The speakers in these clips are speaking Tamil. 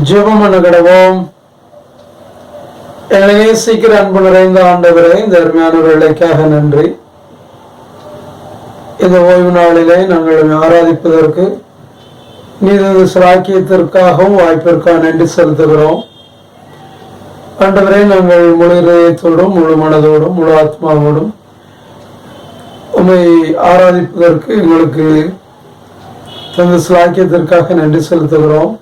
ஜெபம் பண்ண கடவோம். எங்களை நேசிக்கிற அன்பு நிறைந்த ஆண்டவரே, இந்த அருமையான வேலைக்காக நன்றி. இந்த ஓய்வு நாளிலே நாங்கள் ஆராதிப்பதற்கு நீரது சிராக்கியத்திற்காகவும் வாய்ப்பிற்காக நன்றி செலுத்துகிறோம். ஆண்டவரே, நாங்கள் முழு இதயத்தோடும் முழு மனதோடும் முழு ஆத்மாவோடும் உண்மை ஆராதிப்பதற்கு எங்களுக்கு தந்த சிராக்கியத்திற்காக நன்றி செலுத்துகிறோம்.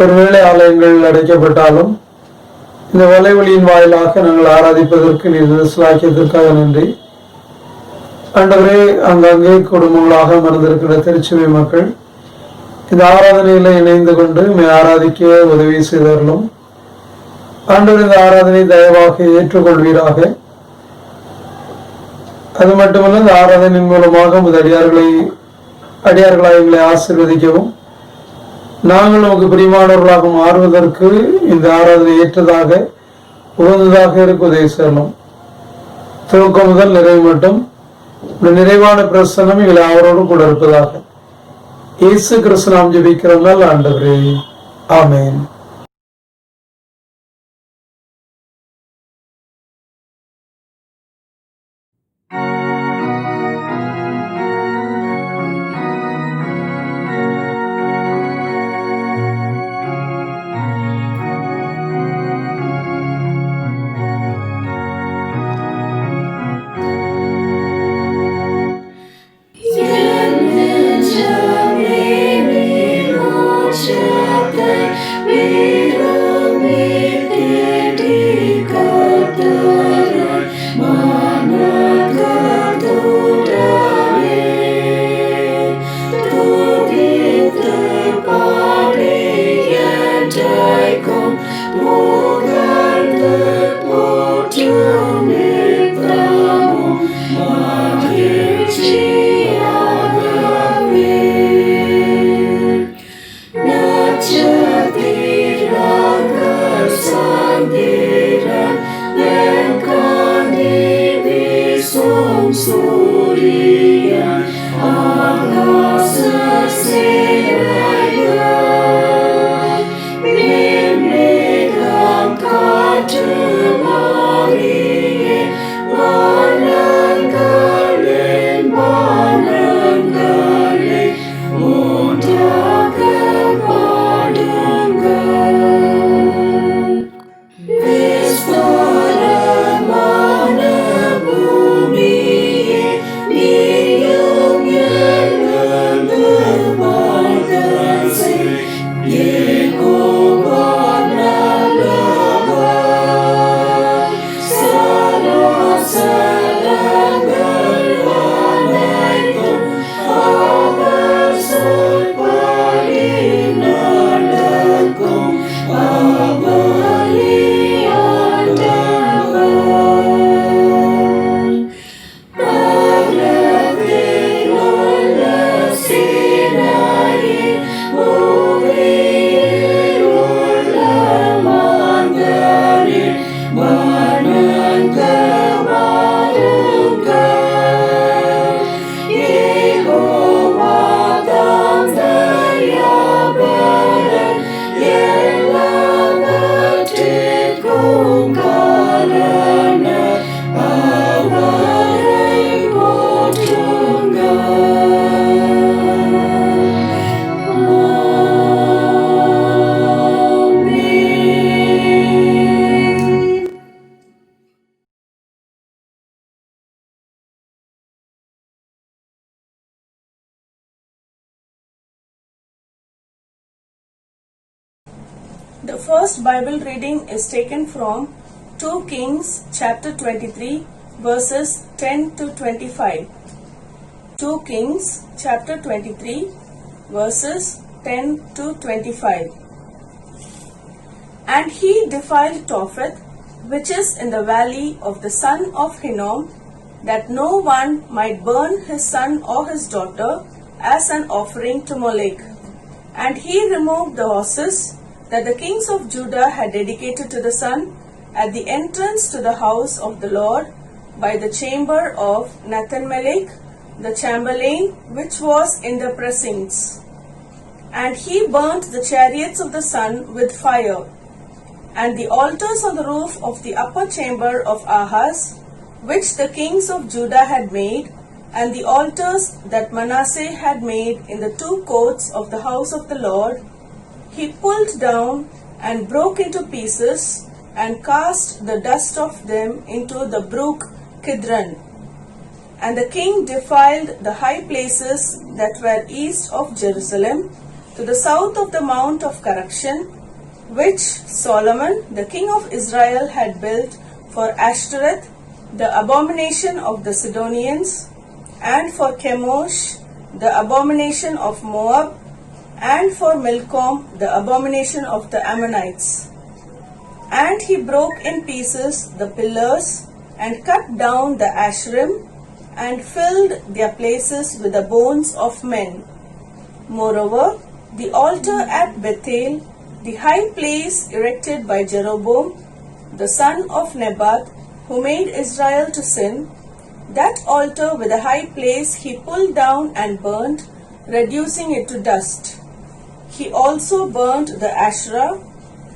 ஒருவேளை ஆலயங்கள் அடைக்கப்பட்டாலும் இந்த வலைவலியின் வாயிலாக நாங்கள் ஆராதிப்பதற்கு நீர் சிலாக்கியத்திற்காக நன்றி. ஆண்டவரே, அங்கங்கே குடும்பங்களாக மறந்திருக்கிற திருச்சபை மக்கள் இந்த ஆராதனையில இணைந்து கொண்டு ஆராதிக்க உதவி செய்தார்களும். ஆண்டவர், இந்த ஆராதனை தயவாக ஏற்றுக்கொள்வீராக. அது மட்டுமல்ல, இந்த ஆராதனையின் மூலமாக அடியார்களாக எங்களை ஆசீர்வதிக்கவும் நாங்கள் நமக்கு பிரியமானவர்களாக மாறுவதற்கு இந்த ஆராதனை ஏற்றதாக உகந்ததாக இருக்க உதவி செய்யணும். துவக்கம் முதல் நிறைவு மட்டும் நிறைவான பிரசனம் இதில் அவரோடு கூட இருப்பதாக இயேசு கிறிஸ்து நாம் ஜெபிக்கிறோம் ஆண்டவரே, ஆமென். We The first Bible reading is taken from 2 Kings chapter 23 verses 10 to 25. 2 Kings chapter 23 verses 10 to 25. And he defiled Topheth, which is in the valley of the son of Hinnom, that no one might burn his son or his daughter as an offering to Molech. And he removed the horses that the kings of Judah had dedicated to the sun at the entrance to the house of the Lord by the chamber of Nathan-melech, the chamberlain, which was in the precincts. And he burnt the chariots of the sun with fire, and the altars on the roof of the upper chamber of Ahaz, which the kings of Judah had made, and the altars that Manasseh had made in the 2 courts of the house of the Lord, he pulled down and broke into pieces, and cast the dust of them into the brook Kidron. And the king defiled the high places that were east of Jerusalem, to the south of the Mount of Correction, which Solomon the king of Israel had built for Ashtoreth, the abomination of the Sidonians, and for Chemosh, the abomination of Moab, and for Milcom, the abomination of the Ammonites. And he broke in pieces the pillars, and cut down the Asherim, and filled their places with the bones of men. Moreover, the altar at Bethel, the high place erected by Jeroboam, the son of Nebat, who made Israel to sin, that altar with the high place he pulled down and burnt, reducing it to dust. He also burnt the Asherah,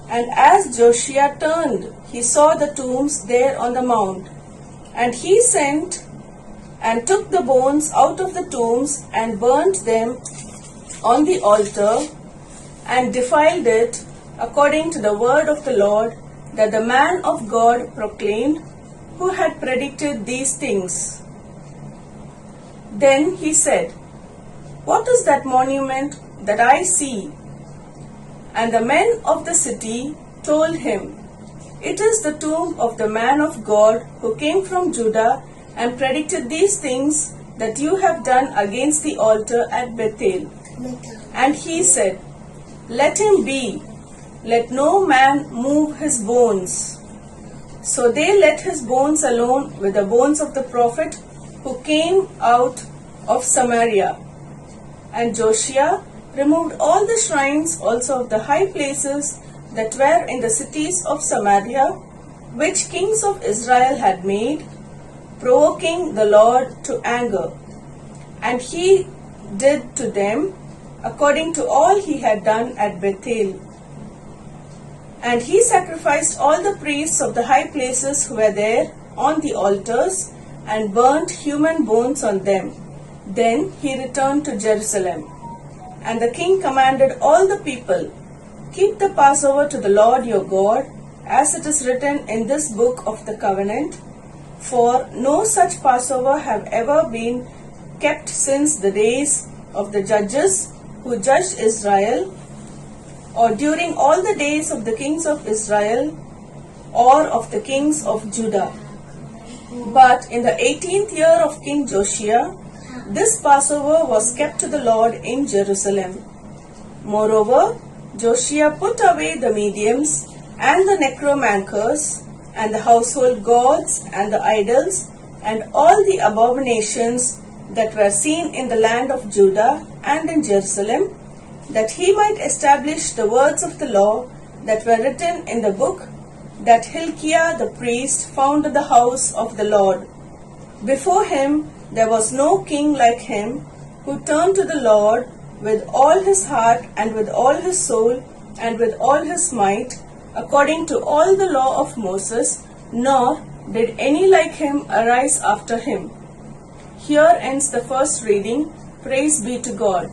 and as Josiah turned, he saw the tombs there on the mount. And he sent and took the bones out of the tombs and burnt them on the altar, and defiled it according to the word of the Lord that the man of God proclaimed, who had predicted these things. Then he said, What is that monument that I see? And the men of the city told him, It is the tomb of the man of God who came from Judah and predicted these things that you have done against the altar at Bethel. And he said, Let him be, let no man move his bones. So they let his bones alone with the bones of the prophet who came out of Samaria. And Josiah removed all the shrines also of the high places that were in the cities of Samaria, which kings of Israel had made, provoking the Lord to anger. And he did to them according to all he had done at Bethel. And he sacrificed all the priests of the high places who were there on the altars, and burnt human bones on them. Then he returned to Jerusalem. And the king commanded all the people, Keep the Passover to the Lord your God, as it is written in this book of the covenant. For no such Passover have ever been kept since the days of the judges who judged Israel, or during all the days of the kings of Israel, or of the kings of Judah. But in the 18th year of King Josiah, this Passover was kept to the Lord in Jerusalem. Moreover, Josiah put away the mediums and the necromancers, and the household gods and the idols, and all the abominations that were seen in the land of Judah and in Jerusalem, that he might establish the words of the law that were written in the book that Hilkiah the priest found in the house of the Lord. Before him there was no king like him, who turned to the Lord with all his heart and with all his soul and with all his might, according to all the law of Moses, nor did any like him arise after him. Here ends the first reading. Praise be to God.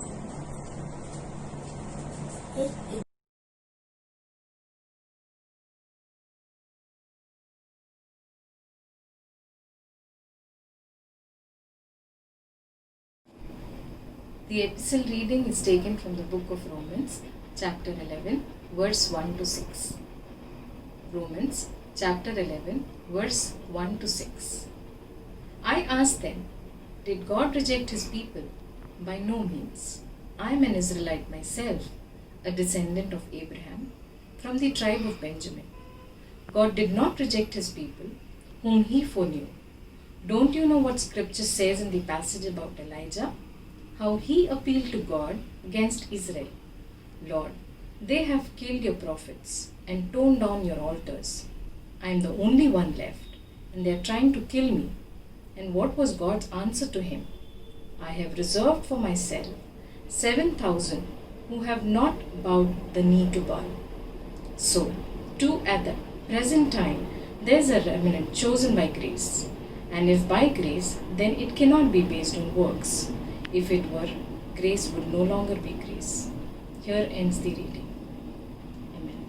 The epistle reading is taken from the book of Romans, chapter 11, verse 1 to 6. Romans chapter 11, verse 1 to 6. I ask then, did God reject his people? By no means. I am an Israelite myself, a descendant of Abraham, from the tribe of Benjamin. God did not reject his people, whom he foreknew. Don't you know what scripture says in the passage about Elijah? How he appealed to God against Israel. Lord, they have killed your prophets and torn down your altars. I am the only one left, and they are trying to kill me. And what was God's answer to him? I have reserved for myself 7,000 who have not bowed the knee to Baal. So, too, at the present time, there is a remnant chosen by grace. And if by grace, then it cannot be based on works. If it were, grace would no longer be grace. Here ends the reading. Amen.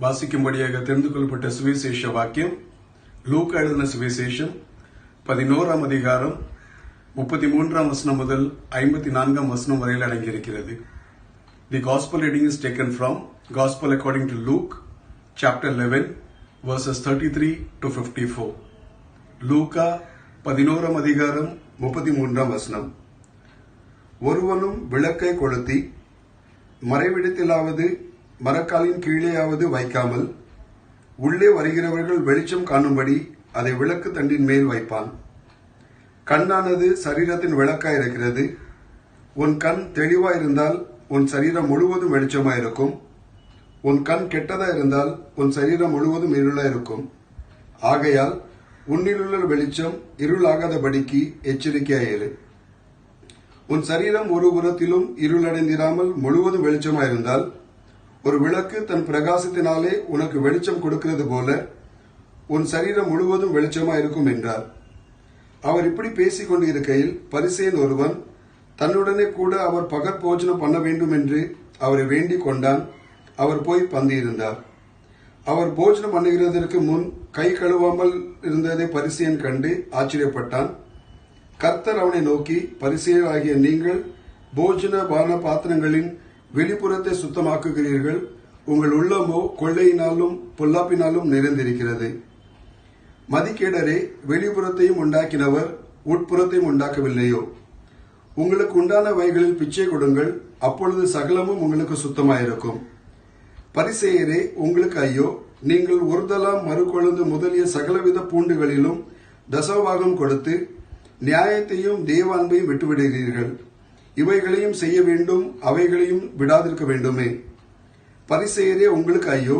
வாசிக்கும்படியாக தெரிந்து கொள்ளப்பட்ட சுவிசேஷ வாக்கியம் லூக்கா எழுதின சுவிசேஷம் 11ஆம் அதிகாரம் 33ஆம் வசனம் முதல் 54ஆம் வசனம் வரையில் அடங்கியிருக்கிறது. The gospel reading is taken from Gospel according to Luke chapter 11 verses 33 to 54. லூக்கா 11ஆம் அதிகாரம் 33ஆம் வசனம். ஒருவனும் விளக்கை கொளுத்தி மறைவிடத்திலாவது மரக்காலின் கீழேயாவது வைக்காமல் உள்ளே வருகிறவர்கள் வெளிச்சம் காணும்படி அதை விளக்கு தண்டின் மேல் வைப்பான். கண்ணானது சரீரத்தின் விளக்காயிருக்கிறது. உன் கண் தெளிவாயிருந்தால் உன் சரீரம் முழுவதும் வெளிச்சமாயிருக்கும். உன் கண் கெட்டதா இருந்தால் உன் சரீரம் முழுவதும் இருளாயிருக்கும். ஆகையால் உன்னிலுள்ள வெளிச்சம் இருளாகாதபடிக்கு எச்சரிக்கையாயிரு. உன் சரீரம் ஒரு புறத்திலும் இருளடைந்திராமல் முழுவதும் வெளிச்சமாயிருந்தால் ஒரு விளக்கு தன் பிரகாசத்தினாலே உனக்கு வெளிச்சம் கொடுக்கிறது போல உன் சரீரம் முழுவதும் வெளிச்சமாயிருக்கும் என்றார். அவர் இப்படி பேசிக் கொண்டு இருக்கையில் பரிசேயன் ஒருவன் தன்னுடனே கூட அவர் பகற்போஜனம் பண்ண வேண்டும் என்று அவரை வேண்டிக் கொண்டான். அவர் போய் பந்தியிருந்தார். அவர் போஜனம் பண்ணுகிறதற்கு முன் கை கழுவாமல் இருந்ததை பரிசேயன் கண்டு ஆச்சரியப்பட்டான். கர்த்தர் அவனை நோக்கி, பரிசேயர் ஆகிய நீங்கள் போஜன பான பாத்திரங்களின் வெளிப்புறத்தை சுத்தமாக்குகிறீர்கள், உங்கள் உள்ளமோ கொள்ளையினாலும் பொல்லாப்பினாலும் நிறைந்திருக்கிறது. மதிக்கேடரே, வெளிப்புறத்தையும் உண்டாக்கினவர் உட்புறத்தையும் உண்டாக்கவில்லையோ? உங்களுக்கு உண்டானவைகளில் பிச்சை கொடுங்கள், அப்பொழுது சகலமும் உங்களுக்கு சுத்தமாயிருக்கும். பரிசேயரே, உங்களுக்கு ஐயோ, நீங்கள் ஒருதலாம் மறுகொழுந்து முதலிய சகலவித பூண்டுகளிலும் தசவாகம் கொடுத்து நியாயத்தையும் தேவ அன்பையும் விட்டுவிடுகிறீர்கள். இவைகளையும் செய்ய வேண்டும், அவைகளையும் விடாதிருக்க வேண்டுமே. பரிசேயரே, உங்களுக்கு ஐயோ,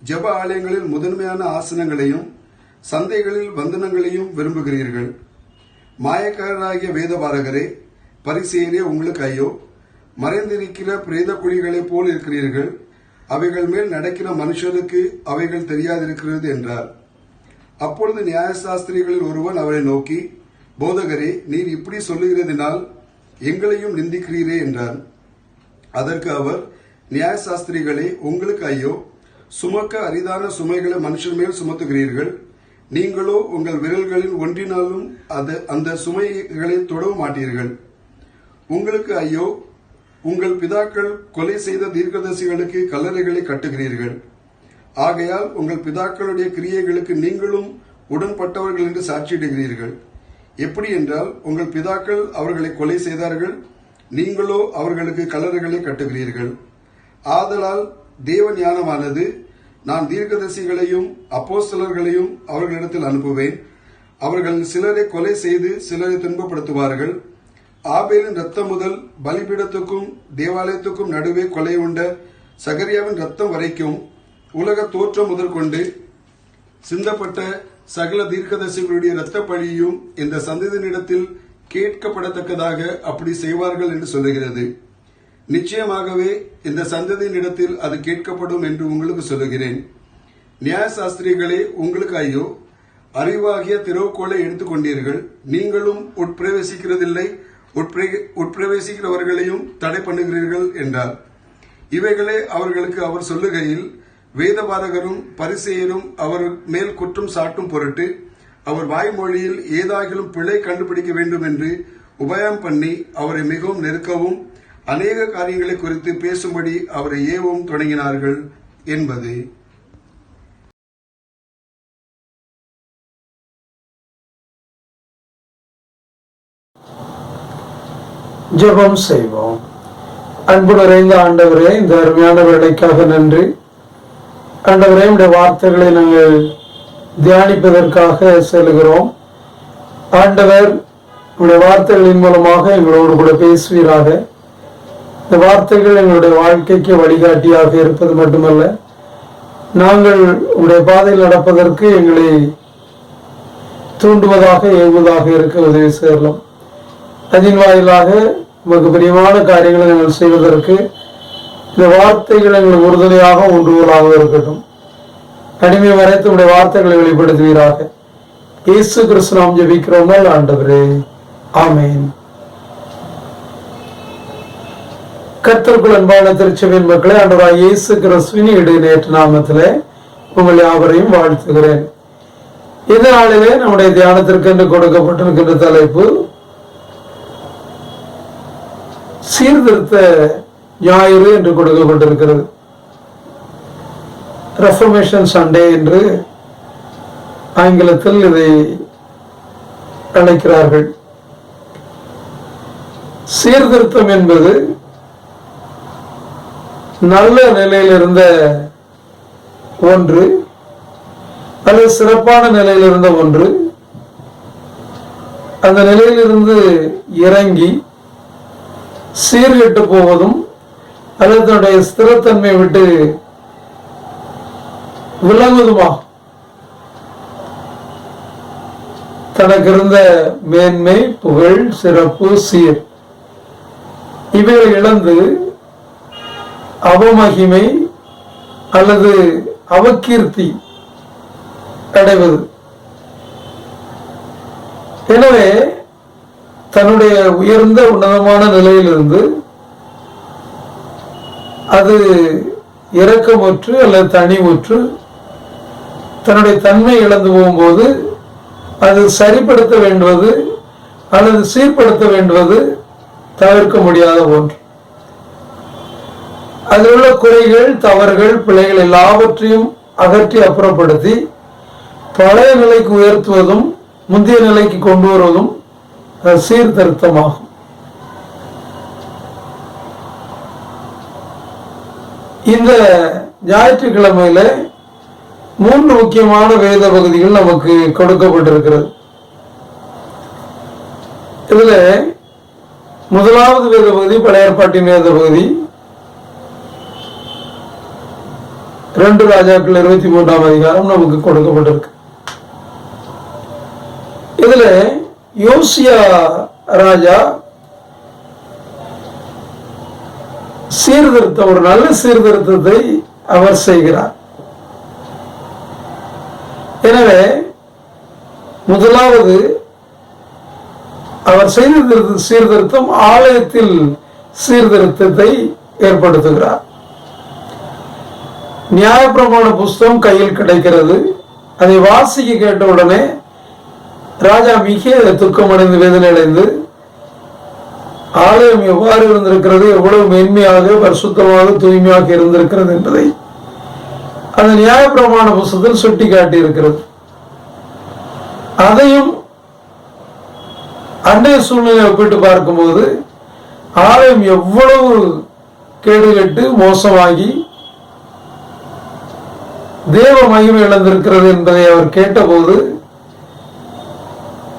ஜெப ஆலயங்களில் முதன்மையான ஆசனங்களையும் சந்தைகளில் வந்தனங்களையும் விரும்புகிறீர்கள். மாயக்காரராகிய வேதபாரகரே, பரிசேயரே, உங்களுக்கு ஐயோ, மறைந்திருக்கிற பிரேத குழிகளைப் போல் இருக்கிறீர்கள். அவைகள் மேல் நடக்கிற மனுஷருக்கு அவைகள் தெரியாதிருக்கிறது என்றார். அப்பொழுது நியாயசாஸ்திரிகளில் ஒருவன் அவரை நோக்கி, போதகரே, நீர் இப்படி சொல்லுகிறதினால் எங்களையும் நிந்திக்கிறீரே என்றார். அதற்கு அவர், நியாயசாஸ்திரிகளே, உங்களுக்கு ஐயோ, சுமக்க அரிதான சுமைகளை மனுஷன் மேல் சுமத்துகிறீர்கள். நீங்களோ உங்கள் விரல்களின் ஒன்றினாலும் அந்த சுமைகளை தொடவும் மாட்டீர்கள். உங்களுக்கு ஐயோ, உங்கள் பிதாக்கள் கொலை செய்த தீர்க்கதரிசிகளுக்கு கல்லறைகளை கட்டுகிறீர்கள். ஆகையால் உங்கள் பிதாக்களுடைய கிரியைகளுக்கு நீங்களும் உடன்பட்டவர்கள் என்று சாட்சியிடுகிறீர்கள். எப்படி என்றால், உங்கள் பிதாக்கள் அவர்களை கொலை செய்தார்கள், நீங்களோ அவர்களுக்கு கல்லறைகளை கட்டுகிறீர்கள். ஆதலால் தேவ ஞானமானது, நான் தீர்க்கதரிசிகளையும் அப்போஸ்தலர்களையும் அவர்களிடத்தில் அனுப்புவேன். அவர்கள் சிலரை கொலை செய்து சிலரை துன்பப்படுத்துவார்கள். ஆபேலின் ரத்தம் முதல் பலிபீடத்துக்கும் தேவாலயத்துக்கும் நடுவே கொலை உண்ட சகரியாவின் ரத்தம் வரைக்கும் உலக தோற்றம் முதற்கொண்டு சிந்தப்பட்ட சகல தீர்க்கதரிசிகளுடைய இரத்த பழியும் இந்த சந்ததியினிடத்தில் கேட்கப்படத்தக்கதாக அப்படி செய்வார்கள் என்று சொல்லுகிறது. நிச்சயமாகவே இந்த சந்ததியினிடத்தில் அது கேட்கப்படும் என்று உங்களுக்கு சொல்லுகிறேன். நியாயசாஸ்திரிகளே, உங்களுக்கு ஐயோ, அறிவாகிய திறவுகோலை எடுத்துக்கொண்டீர்கள். நீங்களும் உட்பிரவேசிக்கிறதில்லை, உட்பிரவேசிக்கிறவர்களையும் தடை பண்ணுகிறீர்கள் என்றார். இவைகளை அவர்களுக்கு அவர் சொல்லுகையில் வேதபாரகரும் பரிசேயரும் அவர் மேல் குற்றம் சாட்டும் பொருட்டு அவர் வாய்மொழியில் ஏதாகிலும் பிழை கண்டுபிடிக்க வேண்டும் என்று உபயம் பண்ணி அவரை மிகவும் நெருக்கவும் அநேக காரியங்களை குறித்து பேசும்படி அவரை ஏவவும் தொடங்கினார்கள் என்பது. ஜெபம் செய்வோம். அன்பு நிறைந்த ஆண்டவரே, இந்த அருமையான வேலைக்காக நன்றி. ஆண்டவரே, உடைய வார்த்தைகளை நாங்கள் தியானிப்பதற்காக செல்கிறோம். ஆண்டவர், உடைய வார்த்தைகளின் மூலமாக எங்களோடு கூட பேசுவீராக. இந்த வார்த்தைகள் எங்களுடைய வாழ்க்கைக்கு வழிகாட்டியாக இருப்பது மட்டுமல்ல, நாங்கள் உடைய பாதையில் நடப்பதற்கு எங்களை தூண்டுவதாக ஏவுவதாக இருக்க உதவி செய்யலாம். அதன் வாயிலாக உமக்கு பிரியமான காரியங்களை நாங்கள் செய்வதற்கு இந்த வார்த்தைகள் எங்களுக்கு உறுதுணையாக ஒன்றுகளாக இருக்கட்டும். அடிமை வரைத்து உடைய வார்த்தைகளை வெளிப்படுத்துவீராக. இயேசு கிறிஸ்து நாம் ஜெபிக்கிறோம் ஆண்டவரே, ஆமென். கர்த்தருக்குள் அன்பான திருச்சபையின் மக்களை, ஆண்டவராகிய இயேசு கிறிஸ்துவின் இடைநேற்று நாமத்திலே உங்கள் யாவரையும் வாழ்த்துகிறேன். இந்த நாளிலே நம்முடைய தியானத்திற்கு என்று கொடுக்கப்பட்டிருக்கின்ற தலைப்பு சீர்திருத்த ஞாயிறு என்று கொடுக்கப்பட்டிருக்கிறது. ரெஃபர்மேஷன் சண்டே என்று ஆங்கிலத்தில் இதை அழைக்கிறார்கள். சீர்திருத்தம் என்பது நல்ல நிலையில் இருந்த ஒன்று அல்லது சிறப்பான நிலையில் இருந்த ஒன்று அந்த நிலையிலிருந்து இறங்கி சீர்கெட்டு போவதும் அல்லது தன்னுடைய ஸ்திரத்தன்மையை விட்டு விலகுவதுமா தனக்கு இருந்த மேன்மை, புகழ், சிறப்பு, சீர் இவைகளை இழந்து அவமகிமை அல்லது அவகீர்த்தி அடைவது. எனவே தன்னுடைய உயர்ந்த உன்னதமான நிலையிலிருந்து அது இரக்கமுற்று அல்லது தனிமுற்று தன்னுடைய தன்மை இழந்து போகும்போது அது சரிப்படுத்த வேண்டுவது அல்லது சீர்படுத்த வேண்டுவது தவிர்க்க முடியாத ஒன்று. அதில் உள்ள குறைகள், தவறுகள், பிழைகள் எல்லாவற்றையும் அகற்றி அப்புறப்படுத்தி பழைய நிலைக்கு உயர்த்துவதும் முந்தைய நிலைக்கு கொண்டு வருவதும் சீர்திருத்தமாகும். இந்த ஞாயிற்றுக்கிழமையில 3 முக்கியமான வேத பகுதிகள் நமக்கு கொடுக்கப்பட்டிருக்கிறது. இதுல முதலாவது வேத பகுதி பழைய ஏற்பாட்டின் வேத பகுதி 2 ராஜாக்கள் 23ஆம் அதிகாரம் நமக்கு கொடுக்கப்பட்டிருக்கு. இதுல யோசியா ராஜா சீர்திருத்தம், ஒரு நல்ல சீர்திருத்தத்தை அவர் செய்கிறார். எனவே முதலாவது அவர் செய்த சீர்திருத்தம் ஆலயத்தில் சீர்திருத்தத்தை ஏற்படுத்துகிறார். நியாயப்பிரமாண புஸ்தகம் கையில் கிடைக்கிறது. அதை வாசிக்க கேட்டவுடனே ராஜா மிக துக்கமடைந்து வேதனை அடைந்து ஆலயம் எவ்வாறு இருந்திருக்கிறது, எவ்வளவு மேன்மையாக பரிசுத்தமாக தூய்மையாக இருந்திருக்கிறது என்பதை அந்த நியாயப்பிரமாண புஸ்தகத்தில் சுட்டி காட்டி இருக்கிறது. அதையும் அன்றைய சூழ்நிலை ஒப்பிட்டு பார்க்கும்போது ஆலயம் எவ்வளவு கேடுகட்டு மோசமாகி தேவ மகிமை இழந்திருக்கிறது என்பதை அவர் கேட்டபோது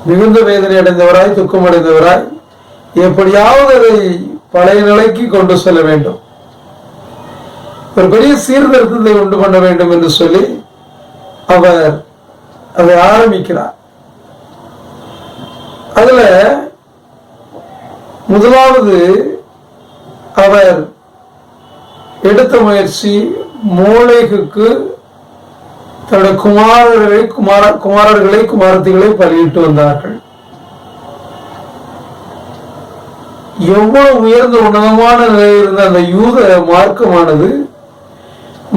மிகுந்த வேதனை அடைந்தவராய், துக்கம் அடைந்தவராய், எப்படியாவது அதை பழைய நிலைக்கு கொண்டு செல்ல வேண்டும், ஒரு பெரிய சீர்திருத்தத்தை உண்டு பண்ண வேண்டும் என்று சொல்லி அவர் அதை ஆரம்பிக்கிறார். அதுல முதலாவது அவர் எடுத்த முயற்சி மோளேகுக்கு தன்னுடைய குமாரர்களை குமாரத்திகளை பலியிட்டு வந்தார்கள். எவ்வளவு உயர்ந்த உன்னதமான நிலையில் இருந்த அந்த யூத மார்க்கமானது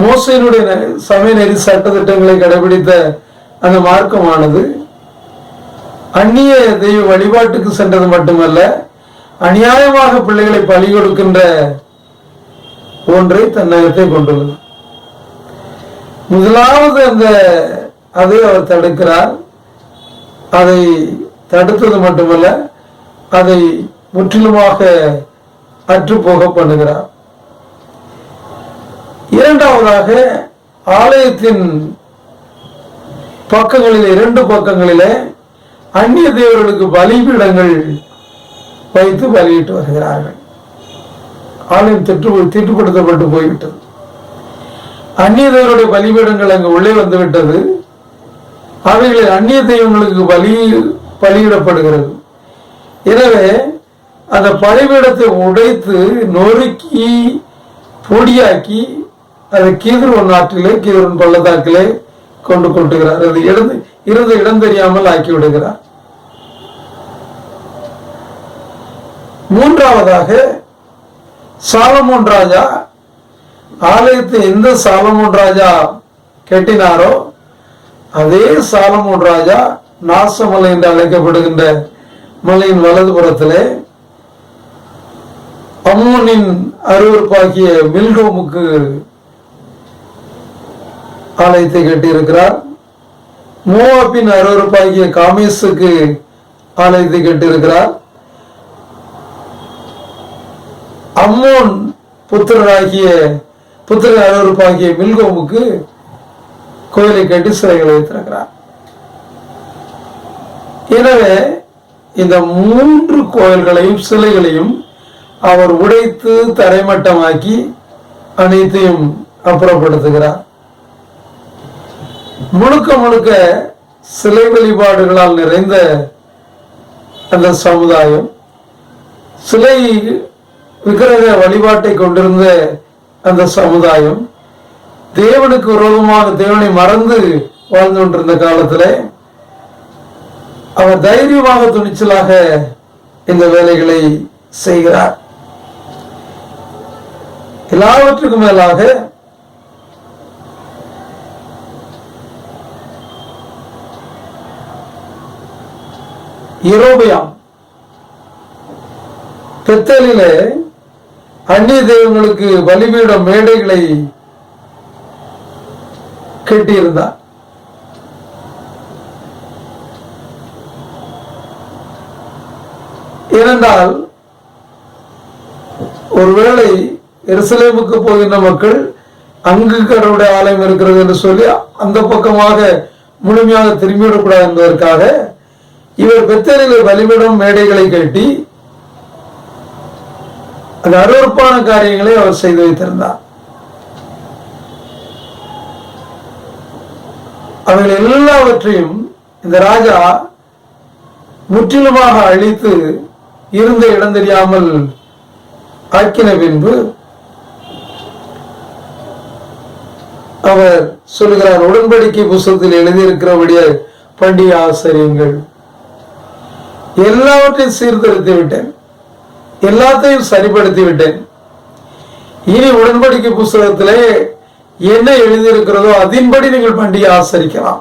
மோசேயினுடைய சமய நெறி சட்ட திட்டங்களை கடைபிடித்த அந்த மார்க்கமானது அந்நிய தெய்வ வழிபாட்டுக்கு சென்றது மட்டுமல்ல, அநியாயமாக பிள்ளைகளை பலி கொடுக்கின்ற ஒன்றை தன்னகத்தை கொண்டுள்ளது. முதலாவது அதை அவர் தடுக்கிறார். அதை தடுத்தது மட்டுமல்ல, அதை முற்றிலுமாக அற்றுப்போக பண்ணுகிறார். இரண்டாவதாக ஆலயத்தின் பக்கங்களிலே 2 பக்கங்களிலே அந்நிய தேவர்களுக்கு பலிபீடங்கள் வைத்து பலியிட்டு வருகிறார்கள். ஆலயம் தீட்டுப்படுத்தப்பட்டு போய்விட்டது. அந்நிய தேவருடைய பலிபீடங்கள் அங்கு உள்ளே வந்துவிட்டது. அவைகளில் அந்நிய தெய்வங்களுக்கு பலியிடப்படுகிறது. எனவே அந்த பலிபீடத்தை உடைத்து நொறுக்கி பொடியாக்கி அதை கீதுருவன் ஆற்றிலே, கீதுருவன் பள்ளத்தாக்கிலே கொண்டு கொட்டுகிறார். அது இருந்த இடம் தெரியாமல் ஆக்கி விடுகிறார். மூன்றாவதாக சாலமோன் ராஜா ஆலயத்தை எந்த சாலமோன் ராஜா கட்டினாரோ அதே சாலமோன் ராஜா நாசமலை என்று அழைக்கப்படுகின்ற மலையின் வலதுபுறத்திலே அம்மோனின் அருவருப்பாகிய மில்டோமுக்கு ஆலயத்தை கட்டியிருக்கிறார். மோவாபின் அருவருப்பாகிய காமேசுக்கு ஆலயத்தை கட்டியிருக்கிறார். அம்மோன் புத்திரராகிய புத்திர அருவருப்பாகிய மில்கோமுக்கு கோயிலை கட்டி சிலைகளை வைத்திருக்கிறார். எனவே இந்த 3 கோயில்களையும் சிலைகளையும் அவர் உடைத்து தரைமட்டமாக்கி அனைத்தையும் அப்புறப்படுத்துகிறார். முழுக்க முழுக்க சிலை வழிபாடுகளால் நிறைந்த அந்த சமுதாயம், சிலை விக்கிரக வழிபாட்டை கொண்டிருந்த அந்த சமுதாயம், தேவனுக்கு விரோதமாக தேவனை மறந்து வாழ்ந்து கொண்டிருந்த காலத்தில் அவர் தைரியமாக துணிச்சலாக இந்த வேலைகளை செய்கிறார். எல்லாவற்றுக்கும் மேலாக யெரொபெயாம் பெத்தேலிலே அந்நிய தெய்வங்களுக்கு பலிபீட மேடைகளை கட்டியிருந்தார். ஏனென்றால் ஒருவேளை எருசலேமுக்கு போகின்ற மக்கள் அங்கு கடவுளுடைய ஆலயம் இருக்கிறது என்று சொல்லி அந்த பக்கமாக முழுமையாக திரும்பிவிடக்கூடாது என்பதற்காக இவர் பெத்தேலிலே பலிபீடம் மேடைகளை கட்டி அந்த அருவருப்பான காரியங்களை அவர் செய்து வைத்திருந்தார். அவைகள் எல்லாவற்றையும் இந்த ராஜா முற்றிலுமாக அழித்து இருந்த இடம் தெரியாமல் ஆக்கின பின்பு அவர் சொல்லுகிறார், உடன்படிக்கை புஸ்தகத்தில் எழுதியிருக்கிறபடியே பண்டிகை ஆசரியுங்கள், எல்லாவற்றையும் சீர்திருத்தி விட்டேன், எல்லாத்தையும் சரிப்படுத்தி விட்டேன். இனி உடன்படிக்கை புஸ்தகத்திலே என்ன எழுதியிருக்கிறதோ அதன்படி நீங்கள் பண்டிகை ஆசரிக்கலாம்.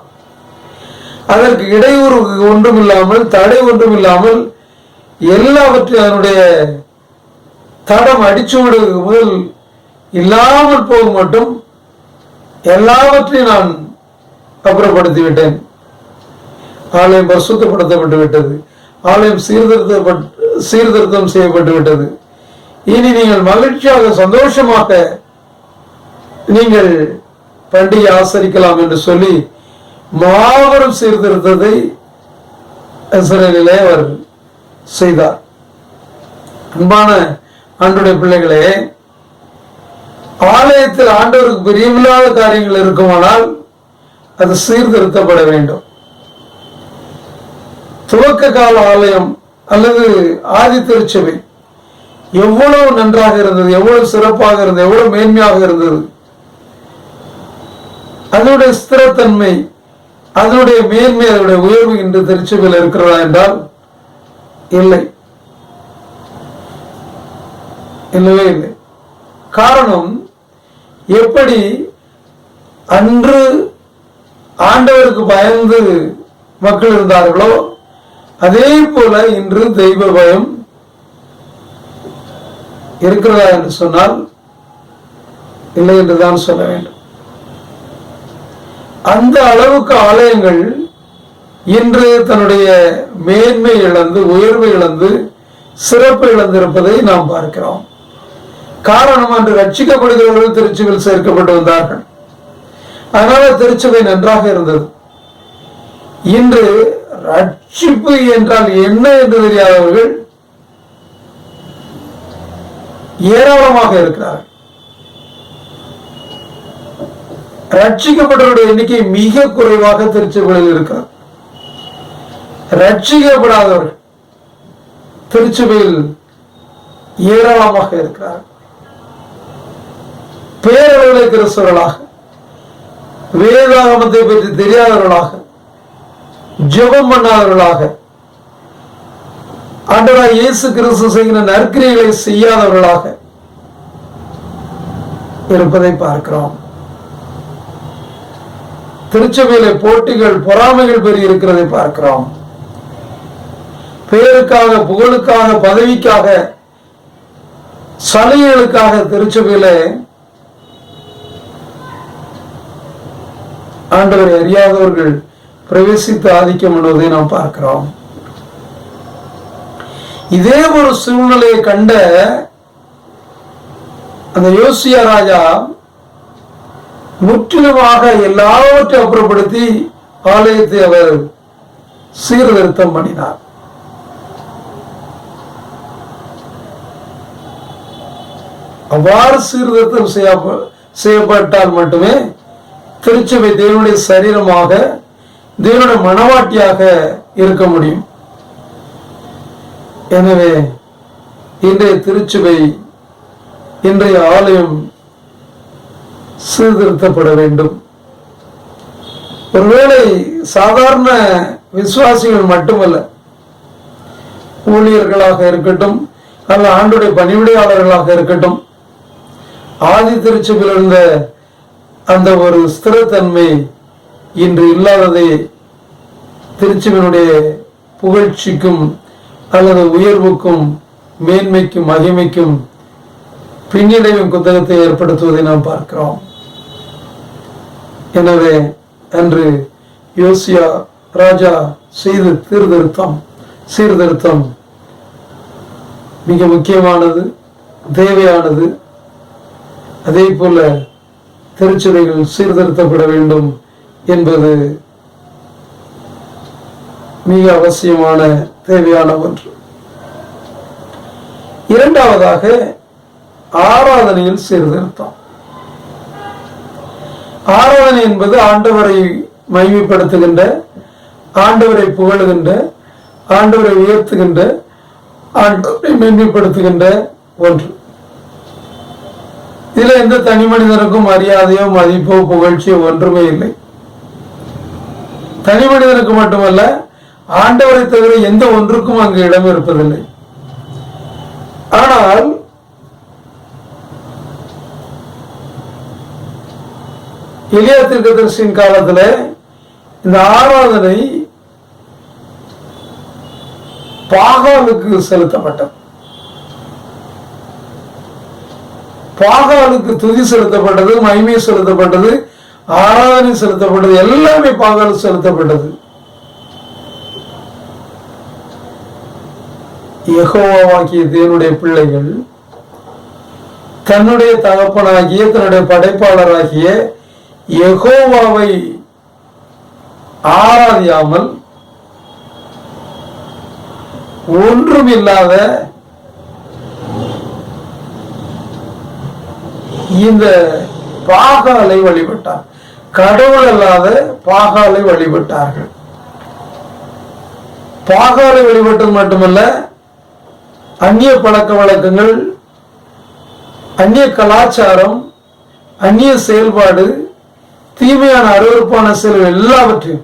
அதற்கு இடையூறு ஒன்றும் இல்லாமல், தடை ஒன்றும் இல்லாமல், எல்லாவற்றையும் அதனுடைய தடம் அடிச்சு விடுவது முதல் இல்லாமல் போக மட்டும் எல்லாவற்றையும் நான் அப்புறப்படுத்தி விட்டேன். ஆலயம் பரிசுத்தப்படுத்தப்பட்டு விட்டது, ஆலயம் சீர்திருத்தம் செய்யப்பட்டு விட்டது. இனி நீங்கள் மகிழ்ச்சியாக சந்தோஷமாக நீங்கள் பண்டிகை ஆசரிக்கலாம் என்று சொல்லி மாபெரும் சீர்திருத்தத்தை இஸ்ரவேலிலே அவர் செய்தார். அன்பான ஆண்டவருடைய பிள்ளைகளே, ஆலயத்தில் ஆண்டவருக்கு பிரியமில்லாத காரியங்கள் இருக்குமானால் அது சீர்திருத்தப்பட வேண்டும். துவக்க கால ஆலயம் அல்லது ஆதி திருச்சபை எவ்வளவு நன்றாக இருந்தது, எவ்வளவு சிறப்பாக இருந்தது, எவ்வளவு மேன்மையாக இருந்தது. அதனுடைய ஸ்திரத்தன்மை, அதனுடைய மேன்மை, அதனுடைய உயர்வு இன்று திருச்சபையில் இருக்கிறதா என்றால் இல்லை, இல்லவே இல்லை. காரணம், எப்படி அன்று ஆண்டவருக்கு பயந்து மக்கள் இருந்தார்களோ அதே போல இன்று தெய்வ பயம் இருக்கிறதா என்று சொன்னால் இல்லை என்றுதான் சொல்ல வேண்டும். அந்த அளவுக்கு ஆலயங்கள் இன்று தன்னுடைய மேன்மை இழந்து, உயர்வை இழந்து, சிறப்பு இழந்திருப்பதை நாம் பார்க்கிறோம். காரணம், அன்று ரட்சிக்கப்படுகிறவர்கள் திருச்சபையில் சேர்க்கப்பட்டு வந்தார்கள், அதனால திருச்சபை நன்றாக இருந்தது. இன்று ரட்சிப்பு என்றால் என்ன என்று தெரியாதவர்கள் ஏராளமாக இருக்கிறார்கள். ரட்சிக்கப்பட்டவருடைய எண்ணிக்கை மிக குறைவாக திருச்சபையில் இருக்கிறார். ரட்சிக்கப்படாதவர்கள் திருச்சபையில் ஏராளமாக இருக்கிறார்கள். பேரளவிலே கிறிஸ்தவர்களாக, வேதாகமத்தை பற்றி தெரியாதவர்களாக, ஜெபம் பண்ணாதவர்களாக, ஆண்டவராகிய இயேசு கிறிஸ்து செய்கிற நற்கிரியைகளை செய்யாதவர்களாக இருப்பதை பார்க்கிறோம். திருச்சபையிலே போட்டிகள், பொறாமைகள் பெருகி இருக்கிறதை பார்க்கிறோம். பெயருக்காக, புகழுக்காக, பதவிக்காக, சலுகைகளுக்காக திருச்சபையிலே ஆண்டவரை அறியாதவர்கள் பிரவேசித்து ஆதிக்கம் பண்ணுவதை நாம் பார்க்கிறோம். இதே ஒரு சூழ்நிலையை கண்ட அந்த யோசியா ராஜா முற்றிலுமாக எல்லாவற்றையும் அப்புறப்படுத்தி ஆலயத்தை அவர் சீர்திருத்தம் பண்ணினார். அவ்வாறு சீர்திருத்தம் செய்யப்பட்டால் மட்டுமே திருச்சபை தேவனுடைய சரீரமாக, தேவனுடைய மனவாட்டியாக இருக்க முடியும். எனவே இன்றைய திருச்சபை, இன்றைய ஆலயம் சீர்திருத்தப்பட வேண்டும். ஒருவேளை சாதாரண விசுவாசிகள் மட்டுமல்ல, ஊழியர்களாக இருக்கட்டும் அல்ல ஆண்டுடைய பணிவிடையாளர்களாக இருக்கட்டும், ஆதி திருச்சபையில் இருந்த அந்த ஒரு ஸ்திரத்தன்மை இன்று இல்லாததை திருச்சபையினுடைய புகழ்ச்சிக்கும் அல்லது உயர்வுக்கும் மேன்மைக்கும் மகிமைக்கும் பின்னடைவின் குத்தகத்தை ஏற்படுத்துவதை நாம் பார்க்கிறோம். எனவே அன்று யோசியா ராஜா செய்த சீர்திருத்தம் மிக முக்கியமானது, தேவையானது. அதே போல திருச்சபைகள் சீர்திருத்தப்பட வேண்டும் என்பது மிக அவசியமான தேவையான ஒன்று. இரண்டாவதாக ஆராதனையில் சீர்திருத்தம். ஆராதனை என்பது ஆண்டவரை மகிமைப்படுத்துகின்ற, ஆண்டவரை புகழுகின்ற, ஆண்டவரை உயர்த்துகின்ற, ஆண்டவரை மேன்மைப்படுத்துகின்ற ஒன்று. இதுல எந்த தனி மனிதனுக்கும் மரியாதையோ மதிப்போ புகழ்ச்சியோ ஒன்றுமே இல்லை. தனி மனிதனுக்கு மட்டுமல்ல, ஆண்டவரை தவிர எந்த ஒன்றுக்கும் அங்கு இடம் இருப்பதில்லை. ஆனால் எலியா தீர்க்கதரிசியின் காலத்துல இந்த ஆராதனை பாகாலுக்கு செலுத்தப்பட்டது. பாகாலுக்கு துதி செலுத்தப்பட்டது, மகிமை செலுத்தப்பட்டது, ஆராதனை செலுத்தப்பட்டது, எல்லாமே பாகாலுக்கு செலுத்தப்பட்டது. யெகோவாகிய தேவனுடைய பிள்ளைகள் தன்னுடைய தகப்பனாகிய, தன்னுடைய படைப்பாளராகிய யெகோவாவை ஆராதியாமல் ஒன்றுமில்லாத இந்த பாகாலை வழிபட்டார். கடவுள் அல்லாத பாகாலை வழிபட்டார்கள். பாகாலை வழிபட்டது மட்டுமல்ல, அந்நிய பழக்க வழக்கங்கள், அந்நிய கலாச்சாரம், அந்நிய செயல்பாடு, தீமையான அருவருப்பான செயல்கள் எல்லாவற்றையும்,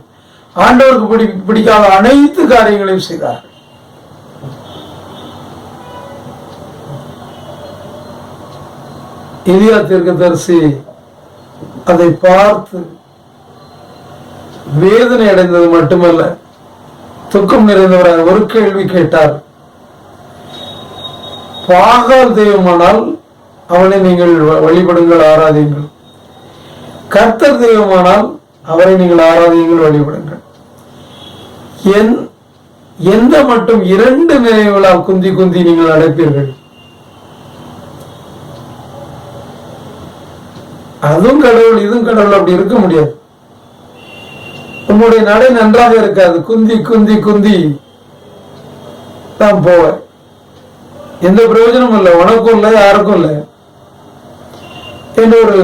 ஆண்டவருக்கு பிடிக்காத அனைத்து காரியங்களையும் செய்தார்கள். எலியா தீர்க்கதரிசி அதை பார்த்து வேதனை அடைந்தது மட்டுமல்ல, துக்கம் நிறைந்தவராக ஒரு கேள்வி கேட்டார். பாகால் தெய்வமானால் அவனை நீங்கள் வழிபடுங்கள், ஆராதியுங்கள். கர்த்தர் தெய்வமானால் அவரை நீங்கள் ஆராதியுங்கள், வழிபடுங்கள். எந்த மட்டும் இரண்டு நினைவுகளால் குந்தி குந்தி நீங்கள் அடைப்பீர்கள்? அதுவும் கடவுள் இதுவும் கடவுள், அப்படி இருக்க முடியாது. உன்னுடைய நடை நன்றாக இருக்காது. குந்தி குந்தி குந்தி தான் போவ, எந்த பிரயோஜனமும் இல்லை, உனக்கும் இல்லை, யாருக்கும் இல்லை என்ற ஒரு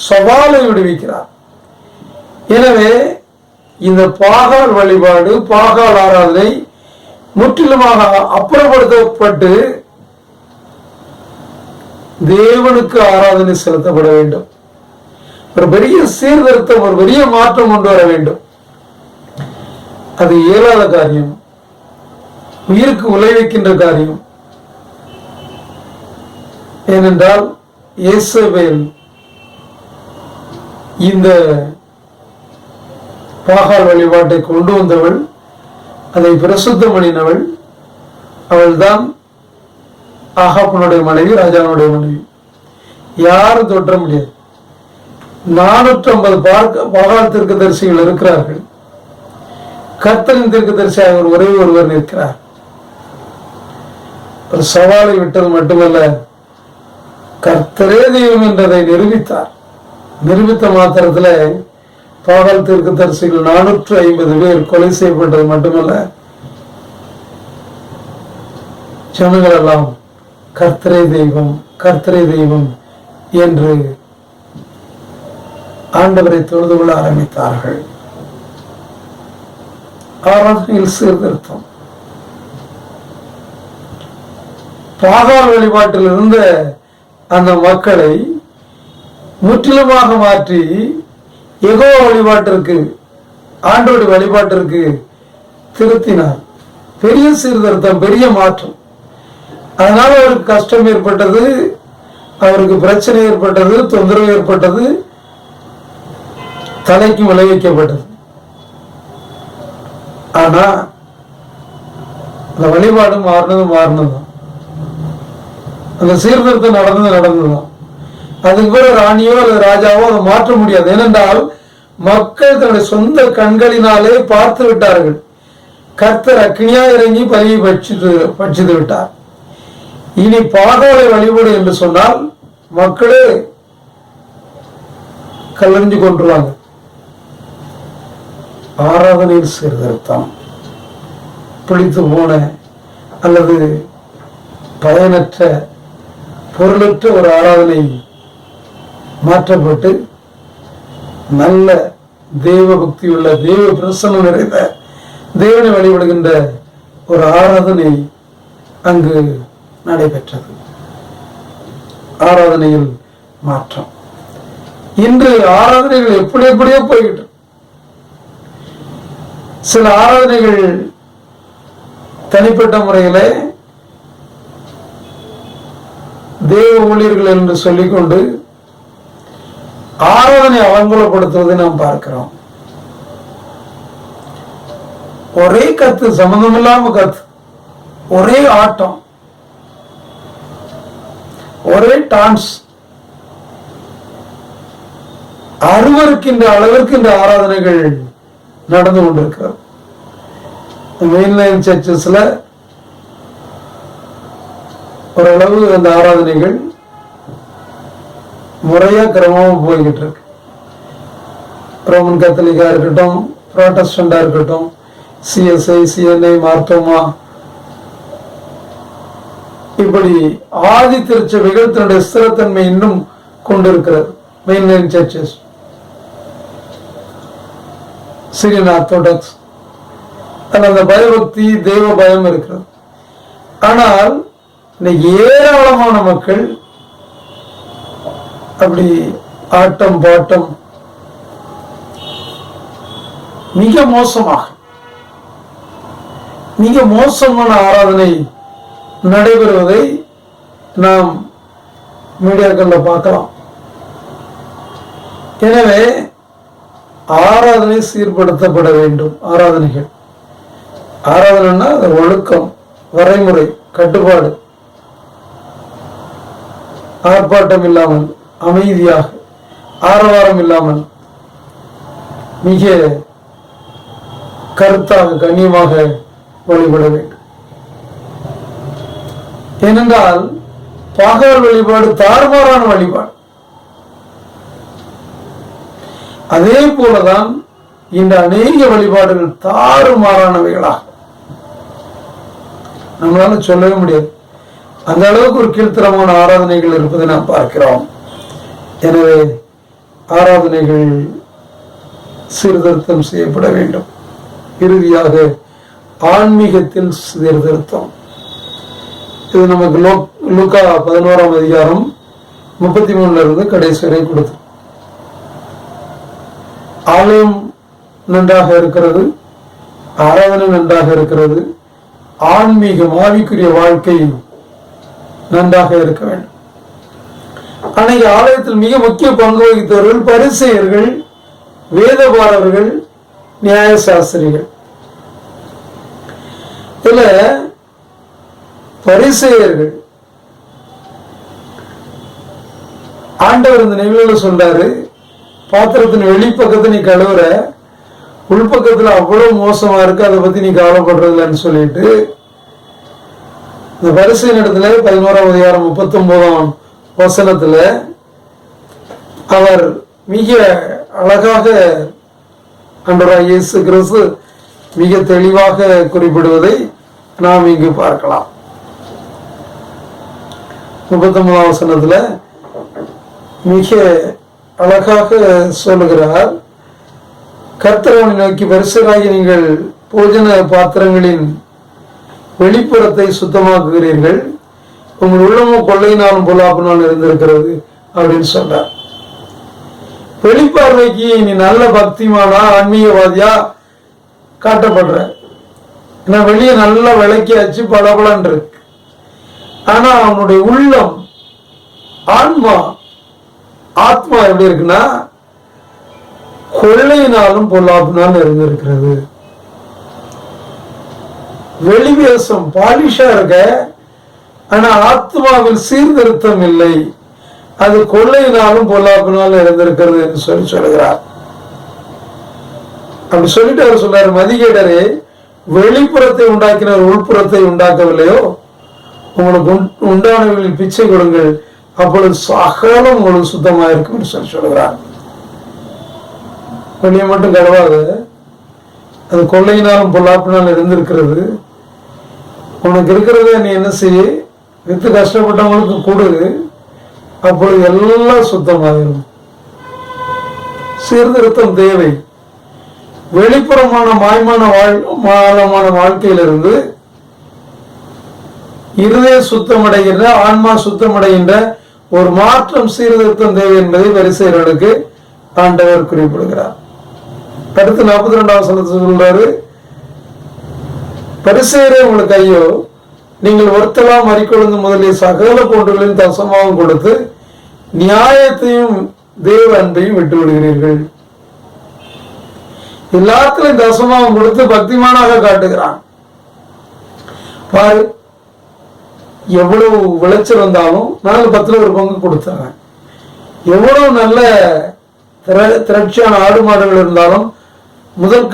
சவாலை விடுவிக்கிறார். எனவே இந்த பாகால் வழிபாடு, பாகால் ஆராதனை முற்றிலுமாக அப்புறப்படுத்தப்பட்டு தேவனுக்கு ஆராதனை செலுத்தப்பட வேண்டும். ஒரு பெரிய சீர்திருத்தம், ஒரு பெரிய மாற்றம் கொண்டு வர வேண்டும். அது இயலாத காரியம், உயிருக்கு உழைவிக்கின்ற காரியம். ஏனென்றால் இயேசபேல் இந்த பாகால் வழிபாட்டை கொண்டு வந்தவள், அதை பிரசுத்தம் பண்ணினவள். அவள்தான் ஆகாபனுடைய மனைவி, ராஜாவுடைய மனைவி. யாரும் தொற்ற முடியாது. 450 பாகால் தீர்க்கதரிசிகள் இருக்கிறார்கள். கர்த்தரின் தீர்க்கதரிசியாக ஒரே ஒருவர் நிற்கிறார். ஒரு சவாலை விட்டது மட்டுமல்ல, கர்த்தரே தெய்வம் என்றதை நிரூபித்தார். நிரூபித்த மாத்திரத்துல பாகால் தீர்க்கதரிசிகள் 450 பேர் கொலை செய்யப்பட்டது மட்டுமல்ல, ஜனங்கள் எல்லாம் கர்த்தரே தெய்வம், கர்த்தரே தெய்வம் என்று ஆண்டவரை தொழுது கொள்ள ஆரம்பித்தார்கள். ஆராதனையில் சீர்திருத்தம். பாகால் வழிபாட்டில் இருந்த அந்த மக்களை முற்றிலுமாக மாற்றி யெகோவா வழிபாட்டிற்கு, ஆண்டோட வழிபாட்டிற்கு திருத்தினார். பெரிய சீர்திருத்தம், பெரிய மாற்றம். அதனால அவருக்கு கஷ்டம் ஏற்பட்டது, அவருக்கு பிரச்சனை ஏற்பட்டது, தொந்தரவு ஏற்பட்டது, தலைக்கு விளைவிக்கப்பட்டது. ஆனா அந்த வழிபாடு மாறினதும் அந்த சீர்திருத்தம் நடந்ததுதான். அதுக்கு பிறகு ராணியோ அல்லது ராஜாவோ அதை மாற்ற முடியாது. ஏனென்றால் மக்கள் தன்னுடைய சொந்த கண்களினாலே பார்த்து விட்டார்கள். கர்த்தர் அக்னியா இறங்கி பலியை பட்சித்து விட்டார். இனி பாகாலை வழிபாடு என்று சொன்னால் மக்களே கல்லறிஞ்சு கொண்டுருவாங்க. ஆராதனையில் சீர்திருத்தம். பிடித்து போன அல்லது பயனற்ற பொருளற்ற ஒரு ஆராதனை மாற்றப்பட்டு நல்ல தெய்வ பக்தி உள்ள தெய்வ பிரசன்னம் நிறைந்த தேவனை வழிபடுகின்ற ஒரு ஆராதனை அங்கு நடைபெற்றது. ஆராதனையில் மாற்றம். இன்று ஆராதனைகள் எப்படியோ போய்கிட்டு. சில ஆராதனைகள் தனிப்பட்ட முறையில தேவ ஊழியர்கள் என்று சொல்லிக்கொண்டு ஆராதனை அவங்குலப்படுத்துவதை நாம் பார்க்கிறோம். ஒரே கத்து, சம்பந்தமில்லாம கத்து, ஒரே ஆட்டம், ஒரே டான்ஸ், அருவருக்கின்ற அளவிற்கு இந்த ஆராதனைகள் நடந்து கொண்டிருக்கிறது. மெயின்லைன் சர்ச்சஸ்ல ஓரளவு அந்த ஆராதனைகள் முறையா கிரமமா போய்கிட்டு இருக்கு. ரோமன் கத்தலிக்கா இருக்கட்டும், புரோட்டஸ்டண்டா இருக்கட்டும், சிஎஸ்ஐ, சிஎன்ஐ, மார்த்தோமா, இப்படி ஆதி திருச்சபைகள் தன்னுடைய ஸ்திரத்தன்மை இன்னும் கொண்டிருக்கிறது. மெயின்லைன் சர்ச்சஸ், சிரியன் ஆர்த்தோடாக்ஸ், அந்த பயபக்தி, தெய்வ பயம் இருக்கிறது. ஆனால் இன்னைக்கு ஏராளமான மக்கள் அப்படி ஆட்டம் பாட்டம் மிக மோசமான ஆராதனை நடைபெறுவதை நாம் மீடியாக்கள்ல பார்க்கலாம். எனவே ஆராதனை சீர்படுத்தப்பட வேண்டும். ஆராதனைன்னா ஒழுக்கம், வரைமுறை, கட்டுப்பாடு, ஆர்ப்பாட்டம் இல்லாமல் அமைதியாக, ஆரவாரம் இல்லாமல் மிக கருத்தாக, கண்ணியமாக வழிபட வேண்டும். ஏனென்றால் பாகால் வழிபாடு தாறுமாறான வழிபாடு. அதே போலதான் இந்த அநேக வழிபாடுகள் தாறுமாறானவைகளாக நம்மளால சொல்லவே முடியாது. அந்த அளவுக்கு ஒரு கீழ்த்தரமான ஆராதனைகள் இருப்பதை நாம் பார்க்கிறோம். எனவே ஆராதனைகள் சீர்திருத்தம் செய்யப்பட வேண்டும். இறுதியாக ஆன்மீகத்தில் சீர்திருத்தம். இது நமக்கு லூக்கா 11ஆம் அதிகாரம் 33 இருந்து கடைசி வரை கொடுத்து. ஆலயம் நன்றாக இருக்கிறது, ஆராதனை நன்றாக இருக்கிறது, ஆன்மீகம், ஆவிக்குரிய வாழ்க்கை நன்றாக இருக்க வேண்டும். அன்னைக்கு ஆலயத்தில் மிக முக்கிய பங்கு வகித்தவர்கள் பரிசேயர்கள், வேதபாரர்கள், நியாயசாஸ்திரிகள். இதுல பரிசேயர்கள், ஆண்டவர் இந்த நிகழ்வுல சொல்றாரு, பாத்திரத்தின் வெளிப்பக்கத்தை நீ கழுவுற, உள்பக்கத்துல அவ்வளவு மோசமா இருக்கு, அதை பத்தி நீ கவலைப்படுறதில்லன்னு சொல்லிட்டு இந்த பரிசேயன் இடத்துல 11ஆம் அதிகாரம் 39ஆம் வசனத்துல அவர் மிக அழகாக ஆண்டவராகிய இயேசு கிறிஸ்து மிக தெளிவாக குறிப்பிடுவதை நாம் இங்கு பார்க்கலாம். 39ஆம் வசனத்துல மிக அழகாக சொல்லுகிறார், கர்த்தரவனை நோக்கி, பரிசுத்தராகி நீங்கள் போஜன பாத்திரங்களின் வெளிப்புறத்தை சுத்தமாக்குகிறீர்கள், உங்கள் உள்ளமோ கொள்ளையினாலும் பொல்லாப்பினாலும் இருந்திருக்கிறது அப்படின்னு சொல்றார். வெளிப்பார்வைக்கு நீ நல்ல பக்திமானா ஆன்மீகவாதியா காட்டப்படுற, ஏன்னா வெளியே நல்லா விளக்கியாச்சு, பளபளன்னு இருக்கு. ஆனா அவனுடைய உள்ளம், ஆத்மா எப்படி இருக்குன்னா கொள்ளையினாலும் பொல்லாப்பினாலும் இருந்திருக்கிறது. வெளிவேசம் பாலிஷா இருக்க, ஆனா ஆத்மாவில் சீர்திருத்தம் இல்லை, அது கொள்ளையினாலும் பொல்லாப்பினாலும் இருந்திருக்கிறது என்று சொல்லுகிறார். அப்படி சொல்லிட்டு அவர் சொல்றாரு, மதிகேடரே, வெளிப்புறத்தை உண்டாக்கினர் உள்புறத்தை உண்டாக்கவில்லையோ, உங்களுக்கு உண்டானவர்களில் பிச்சை கொடுங்கள், அப்பொழுது சகலம் உங்களுக்கு சுத்தமா இருக்கும் என்று சொல்லுகிறார். வெளியே மட்டும் கடவாது, அது கொள்ளையினாலும் பொல்லாப்பினாலும் இருந்திருக்கிறது. உனக்கு இருக்கிறத நீ என்ன செய்ய, வித்து கஷ்டப்பட்டவங்களுக்கு கொடு, அப்பொழுது எல்லாம் சுத்தமாகிடும். சீர்திருத்தம் தேவை. வெளிப்புறமான மாயமான வாழ்க்கையிலிருந்து இருதய சுத்தமடைகின்ற, ஆன்மா சுத்தமடைகின்ற ஒரு மாற்றம், சீர்திருத்தம் தேவை என்பதை பரிசேயர்களுக்கு ஆண்டவர் குறிப்பிடுகிறார். அடுத்து 42ஆம் வசனத்தை சொல்றாரு, பரிசேயரே உங்களுக்கு ஐயோ, நீங்கள் ஒருத்தலாம் மறிக்கொழுந்து முதலிய சகல போன்றுகளின் தசமாவும் கொடுத்து நியாயத்தையும் தேவ அன்பையும் விட்டு விடுகிறீர்கள். எல்லாத்திலையும் தசமாவும் கொடுத்து பக்திமானாக காட்டுகிறான். பாரு, எவ்வளவு விளைச்சல் வந்தாலும் 4/10 ஒரு பங்கு கொடுத்தாங்க. எவ்வளவு நல்ல திரட்சியான ஆடு மாடுகள் இருந்தாலும் முதல்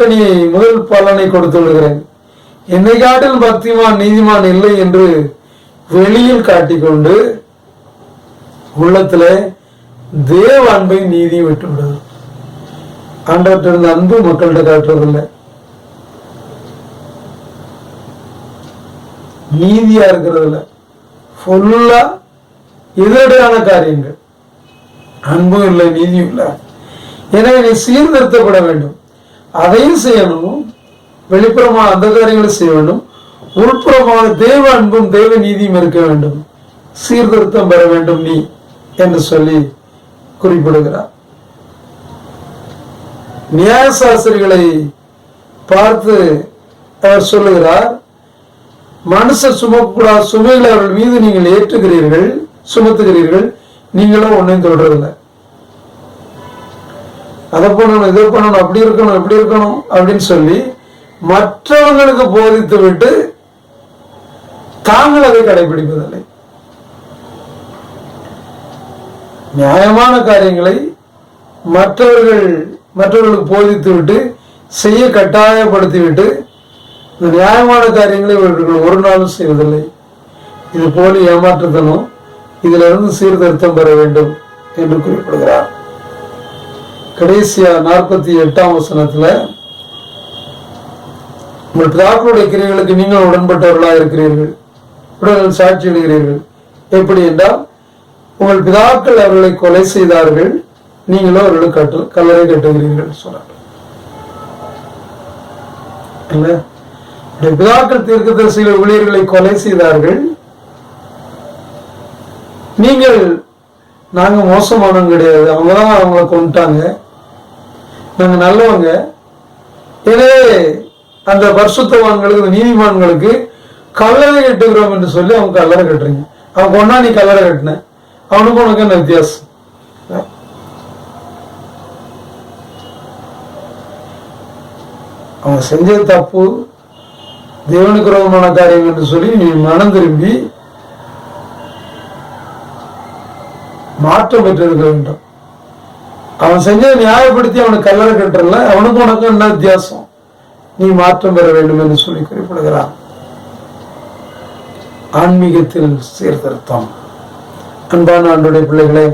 பலனை கொடுத்து விடுகிறேன். என்னை காட்டில் பக்திமான் நீதிமான் இல்லை என்று வெளியில் காட்டிக்கொண்டு உள்ளத்துல தேவ அன்பை நீதி விட்டு விடுது. ஆண்டவர்கிட்ட இருந்த அன்பு மக்கள்கிட்ட காட்டுறதில்லை. நீதியா இருக்கிறது இல்லை, ஃபுல்லா எதிரடையான காரியங்கள். அன்பும் இல்லை, நீதியும் இல்லை. எனவே நீ சீர்திருத்தப்பட வேண்டும். அதையும் செய்யணும், வெளிப்புறமான அந்த காரியங்களை செய்ய வேண்டும், உள்புறமான தேவ அன்பும் தேவ நீதியும் இருக்க வேண்டும். சீர்திருத்தம் பெற வேண்டும் நீ என்று சொல்லி குறிப்பிடுகிறார். நியாயசாஸ்திரிகளை பார்த்து அவர் சொல்லுகிறார், மனுஷர் சுமக்கூடாத சுமைகளை அவர்கள் மீது நீங்கள் ஏற்றுகிறீர்கள், சுமத்துகிறீர்கள், நீங்களும் ஒன்னையும் தொடரல. அதை பண்ணணும், இதை பண்ணணும், அப்படி இருக்கணும், இப்படி இருக்கணும் அப்படின்னு சொல்லி மற்றவங்களுக்கு போதித்து விட்டு தாங்கள் அதை கடைபிடிப்பதில்லை. நியாயமான காரியங்களை மற்றவர்களுக்கு போதித்து விட்டு செய்ய கட்டாயப்படுத்தி விட்டு இந்த நியாயமான காரியங்களை இவர்கள் ஒரு நாளும் செய்வதில்லை. இது போல ஏமாற்றுத்தனம், இதுல இருந்து சீர்திருத்தம் பெற வேண்டும் என்று குறிப்பிடுகிறார். கடைசியா 48ஆம் வசனத்துல, உங்கள் பிதாக்களுடைய கிரியைகளுக்கு நீங்கள் உடன்பட்டவர்களாக இருக்கிறீர்கள், உடல் சாட்சியிடுகிறீர்கள். எப்படி என்றால், உங்கள் பிதாக்கள் அவர்களை கொலை செய்தார்கள், நீங்களோ அவர்களுக்கு கல்லறை கட்டுகிறீர்கள் சொல்றாங்க. பிதாக்கள் தீர்க்கதரிசிகள் ஊழியர்களை கொலை செய்தார்கள், நீங்கள் நாங்க மோசமானவங்க கிடையாது, அவங்கதான் அவங்கள கொண்டுட்டாங்க, நாங்க நல்லவங்க. எனவே அந்த பரிசுத்தவான்களுக்கு, நீதிமான்களுக்கு கல்லறை கட்டுகிறோம் என்று சொல்லி அவங்க கல்லறை கட்டுறீங்க. அவன் கொண்டா நீ கல்லறை கட்டின, அவனுக்கு உனக்கு என்ன வித்தியாசம்? அவன் செஞ்ச தப்பு, தேவனுக்கு விரோதமான காரியம் என்று சொல்லி நீ மனம் திரும்பி மாற்றம் பெற்றிருக்க வேண்டும். அவன் செஞ்சதை நியாயப்படுத்தி அவனுக்கு கல்லறை கட்டுறல, அவனுக்கு உனக்கு என்ன வித்தியாசம்? நீ மாற்றம் பெற வேண்டும் என்று சொல்லி குறிப்பிடுகிறான். ஆன்மீகத்தில் சீர்திருத்தம். அன்பான ஆண்டவருடைய பிள்ளைகளே,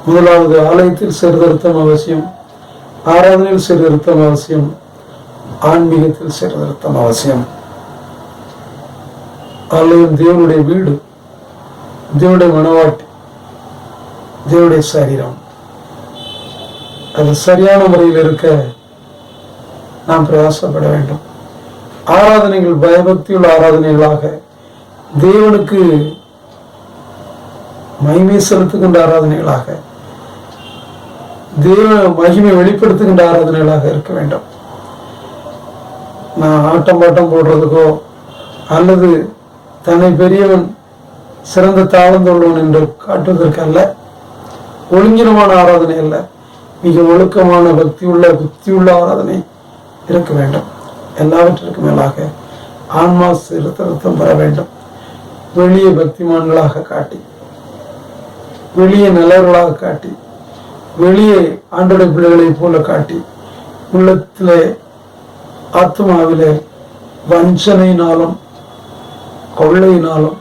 முதலாவது, ஆலயத்தில் சீர்திருத்தம் அவசியம், ஆராதனையில் சீர்திருத்தம் அவசியம், ஆன்மீகத்தில் சீர்திருத்தம் அவசியம். ஆலயம் தேவனுடைய வீடு, தேவனுடைய மனவாட்டி, தேவனுடைய சரீரம். அது சரியான முறையில் இருக்க நாம் பிரயாசப்பட வேண்டும். ஆராதனைகள் பயபக்தியுள்ள ஆராதனைகளாக, தேவனுக்கு மகிமை செலுத்துகின்ற ஆராதனைகளாக, தேவ மகிமை வெளிப்படுத்துகின்ற ஆராதனைகளாக இருக்க வேண்டும். நான் ஆட்டம் பாட்டம் போடுறதுக்கோ அல்லது தன்னை பெரியவன் சிறந்த தாழ்ந்துள்ளவன் என்று காட்டுவதற்கு அல்ல, ஒழுங்கினமான ஆராதனை அல்ல, மிக ஒழுக்கமான பக்தியுள்ள புத்தியுள்ள ஆராதனை இருக்க வேண்டும். எல்லாவற்றிற்கும் மேலாக ஆன்மா சீர்திருத்தம் பெற வேண்டும். வெளியே பக்திமான்களாக காட்டி, வெளியே நல்லவர்களாக காட்டி, வெளியே ஆண்டோடைய பிள்ளைகளை போல காட்டி, உள்ளத்திலே ஆத்மாவிலே வஞ்சனையினாலும் கொள்ளையினாலும்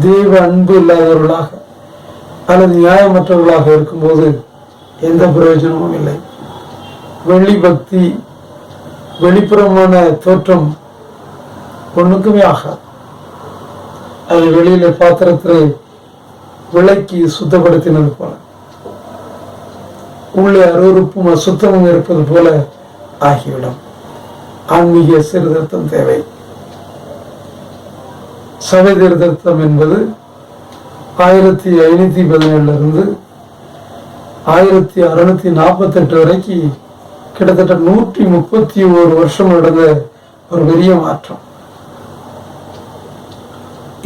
தெய்வ அன்பு இல்லாதவர்களாக அல்லது நியாயமற்றவர்களாக இருக்கும்போது எந்த பிரயோஜனமும் இல்லை. வெளி பக்தி, வெளிப்புறமான தோற்றம் ஒண்ணுக்குமே ஆகாது. அது வெளியில பாத்திரத்தை விளக்கி சுத்தப்படுத்தினது போல, உள்ளே அருவருப்பும் அசுத்தமும் இருப்பது போல ஆகிவிடும். ஆன்மீக சீர்திருத்தம் தேவை. சபை சீர்திருத்தம் என்பது 1517 1648 வரைக்கும் கிட்டத்தட்ட 131 வருஷம் நடந்த ஒரு பெரிய மாற்றம்.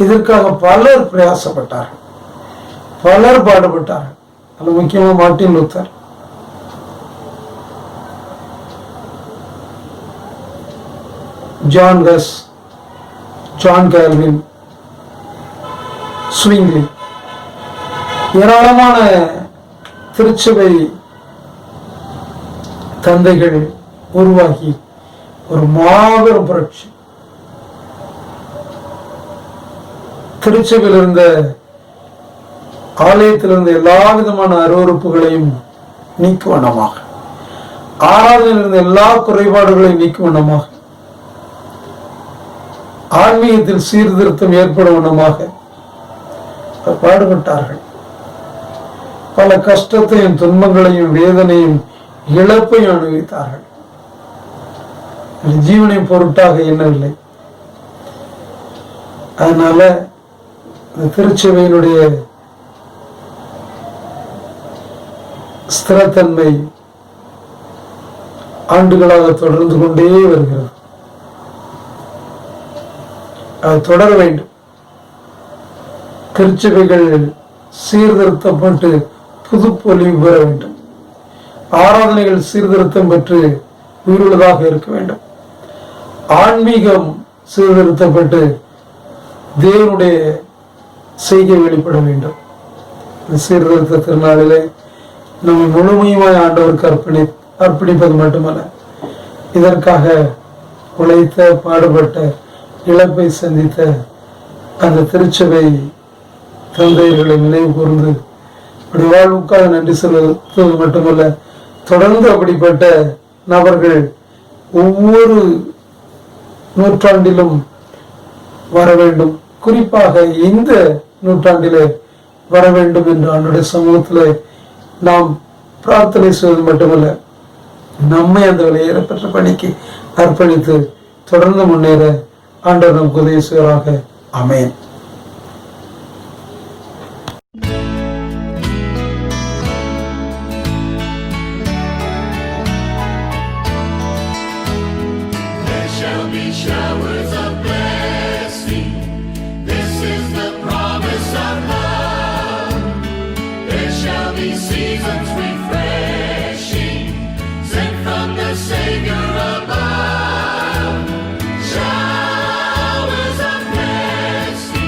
இதற்காக பலர் பிரயாசப்பட்டார்கள், பலர் பாடுபட்டார்கள். அது முக்கியமா மார்ட்டின் லூத்தர், ஜான் கஸ், ஜான் கால்வின், ஸ்விங்லி, ஏராளமான திருச்சபை தந்தைகள் உருவாகி ஒரு மாபெரும் புரட்சி. திருச்சபையில் இருந்த ஆலயத்தில் இருந்த எல்லா விதமான அருவறுப்புகளையும் நீக்கும் வண்ணமாக, ஆராதனையில் இருந்த எல்லா குறைபாடுகளையும் நீக்கும் வண்ணமாக, ஆன்மீகத்தில் சீர்திருத்தம் ஏற்படும் வண்ணமாக பாடுபட்டார்கள். பல கஷ்டத்தையும் துன்பங்களையும் வேதனையும் இழப்பையும் அனுபவித்தார்கள். ஜீவனை பொருட்டாக எண்ணவில்லை. அதனால திருச்சபையினுடைய ஸ்திரத்தன்மை ஆண்டுகளாக தொடர்ந்து கொண்டே வருகிறது. அது தொடர வேண்டும். திருச்சபைகள் சீர்திருத்தப்பட்டு புதுப்பொலிவு பெற வேண்டும். ஆராதனைகள் சீர்திருத்தம் பெற்று உயிருள்ளதாக இருக்க வேண்டும். ஆன்மீகம் சீர்திருத்தப்பட்டு தேவனுடைய செய்கை வெளிப்பட வேண்டும். சீர்திருத்த திருநாளிலே நம்மை முழுமையுமாய் ஆண்டவருக்கு அர்ப்பணிப்பது மட்டுமல்ல, இதற்காக உழைத்த, பாடுபட்ட, இழப்பை சந்தித்த அந்த திருச்சபை தந்தையர்களை நினைவு கூர்ந்து அப்படி வாழ்வுக்காக நன்றி செலுத்துவது மட்டுமல்ல, தொடர்ந்து அப்படிப்பட்ட நபர்கள் ஒவ்வொரு நூற்றாண்டிலும் வர வேண்டும். குறிப்பாக இந்த நூற்றாண்டிலே வர வேண்டும் என்று ஆண்டுடைய சமூகத்தில் நாம் பிரார்த்தனை செய்வது மட்டுமல்ல, நம்மை அந்த விலையேறப்பெற்ற பணிக்கு அர்ப்பணித்து தொடர்ந்து முன்னேற ஆண்டவர் நமக்கு உதவி செய்வாராக. ஆமென். Showers of blessing, this is the promise of love. There shall be seasons refreshing, sent from the Savior above. Showers of blessing.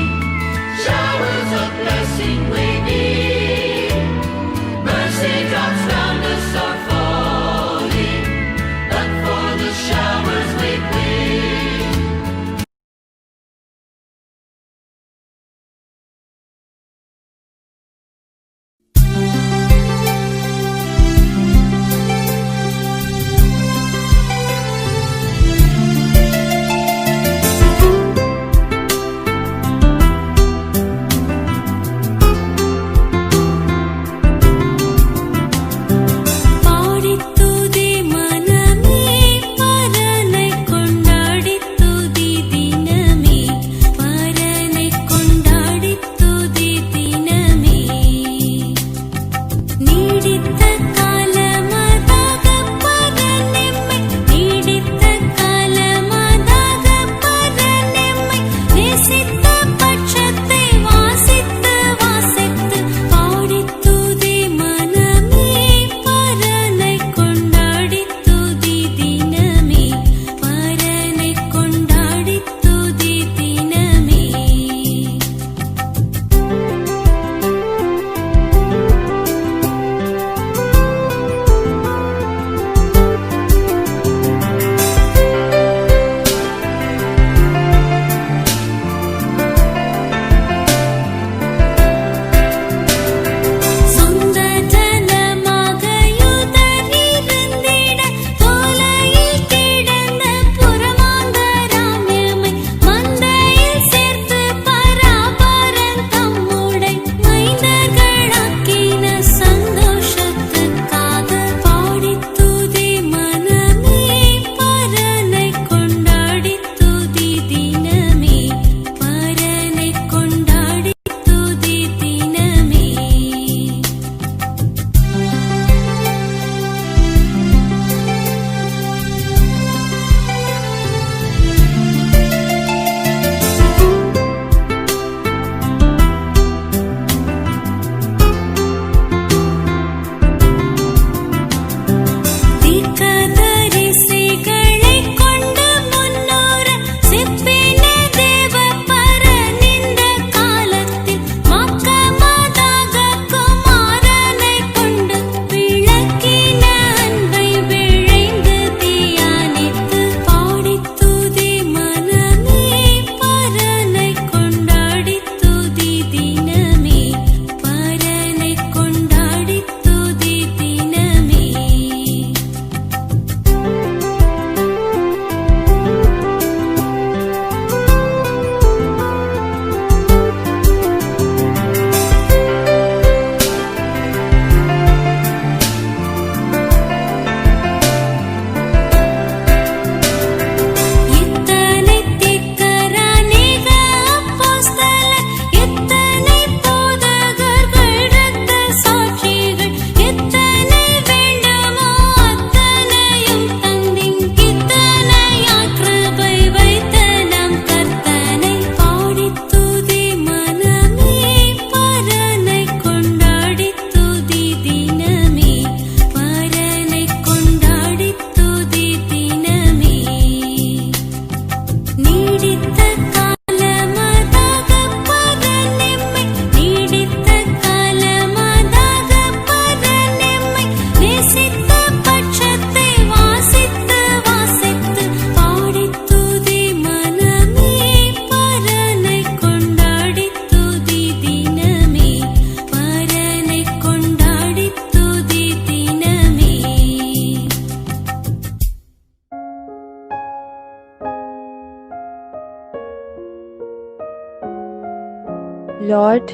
Lord,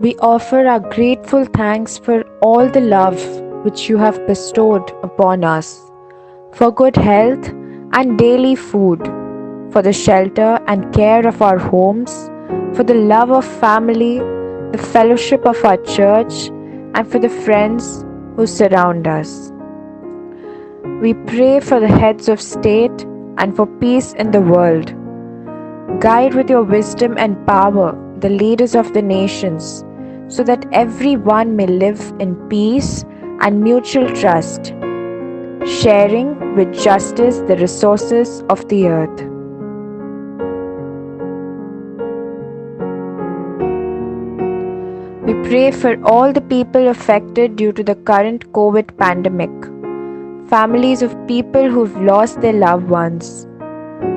we offer our grateful thanks for all the love which you have bestowed upon us, for good health and daily food, for the shelter and care of our homes, for the love of family, the fellowship of our church, and for the friends who surround us. We pray for the heads of state and for peace in the world. Guide with your wisdom and power the leaders of the nations, so that everyone may live in peace and mutual trust, sharing with justice the resources of the earth. We pray for all the people affected due to the current COVID pandemic, families of people who've lost their loved ones,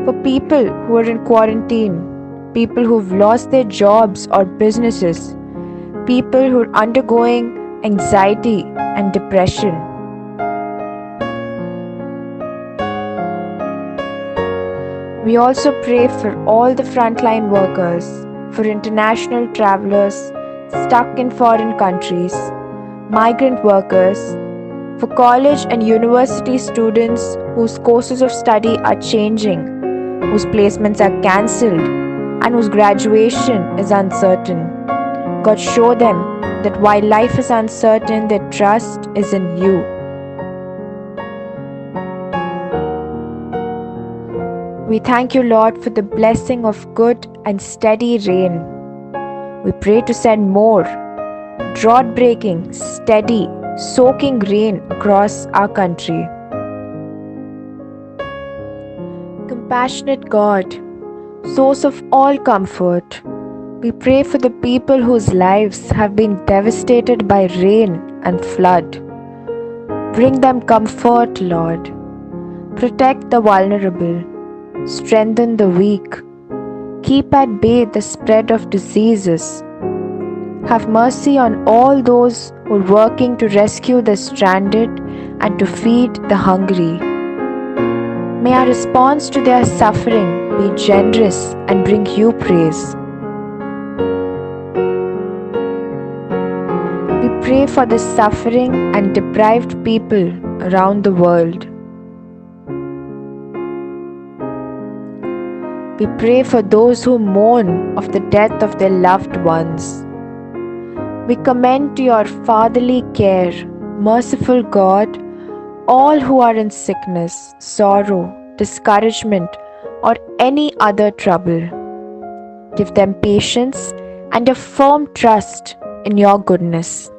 for people who are in quarantine, people who've lost their jobs or businesses, people who are undergoing anxiety and depression. We also pray for all the frontline workers, for international travelers stuck in foreign countries, migrant workers, for college and university students whose courses of study are changing, whose placements are cancelled, and whose graduation is uncertain. God, show them that while life is uncertain, their trust is in you. We thank you, Lord, for the blessing of good and steady rain. We pray to send more drought-breaking, steady, soaking rain across our country. Compassionate God, source of all comfort, we pray for the people whose lives have been devastated by rain and flood. Bring them comfort, Lord. Protect the vulnerable. Strengthen the weak. Keep at bay the spread of diseases. Have mercy on all those who are working to rescue the stranded and to feed the hungry. May our response to their suffering be generous and bring you praise. We pray for the suffering and deprived people around the world. We pray for those who mourn of the death of their loved ones. We commend to your fatherly care, merciful God, all who are in sickness, sorrow, discouragement, or any other trouble. Give them patience and a firm trust in your goodness.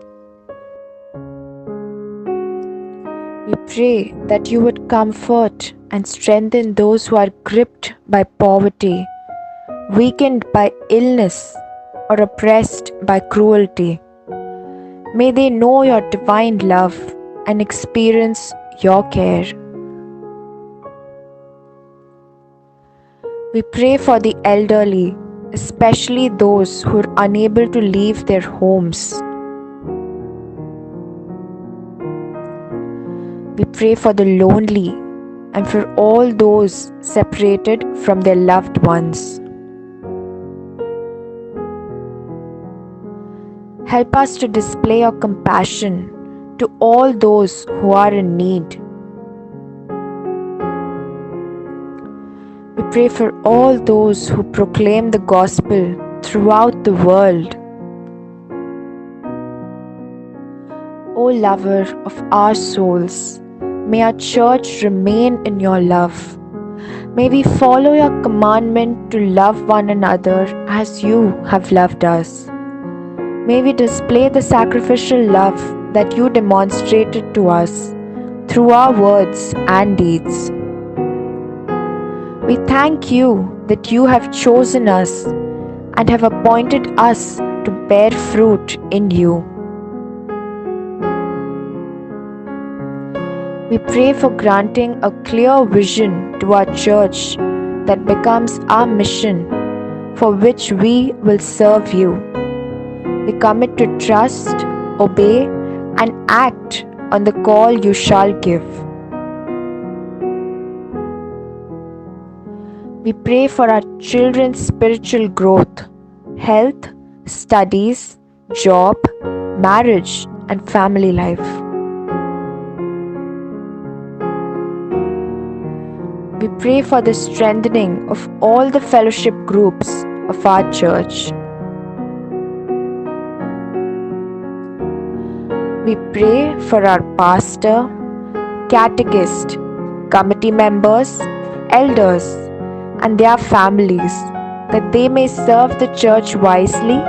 We pray that you would comfort and strengthen those who are gripped by poverty, weakened by illness, or oppressed by cruelty. May they know your divine love and experience your care. We pray for the elderly, especially those who are unable to leave their homes. We pray for the lonely and for all those separated from their loved ones. Help us to display your compassion to all those who are in need. We pray for all those who proclaim the gospel throughout the world. O lover of our souls, may our church remain in your love. May we follow your commandment to love one another as you have loved us. May we display the sacrificial love that you demonstrated to us through our words and deeds. We thank you that you have chosen us and have appointed us to bear fruit in you. We pray for granting a clear vision to our church that becomes our mission, for which we will serve you. We commit to trust, obey, and act on the call you shall give. We pray for our children's spiritual growth, health, studies, job, marriage, and family life. We pray for the strengthening of all the fellowship groups of our church. We pray for our pastor, catechist, committee members, elders, and their families, that they may serve the church wisely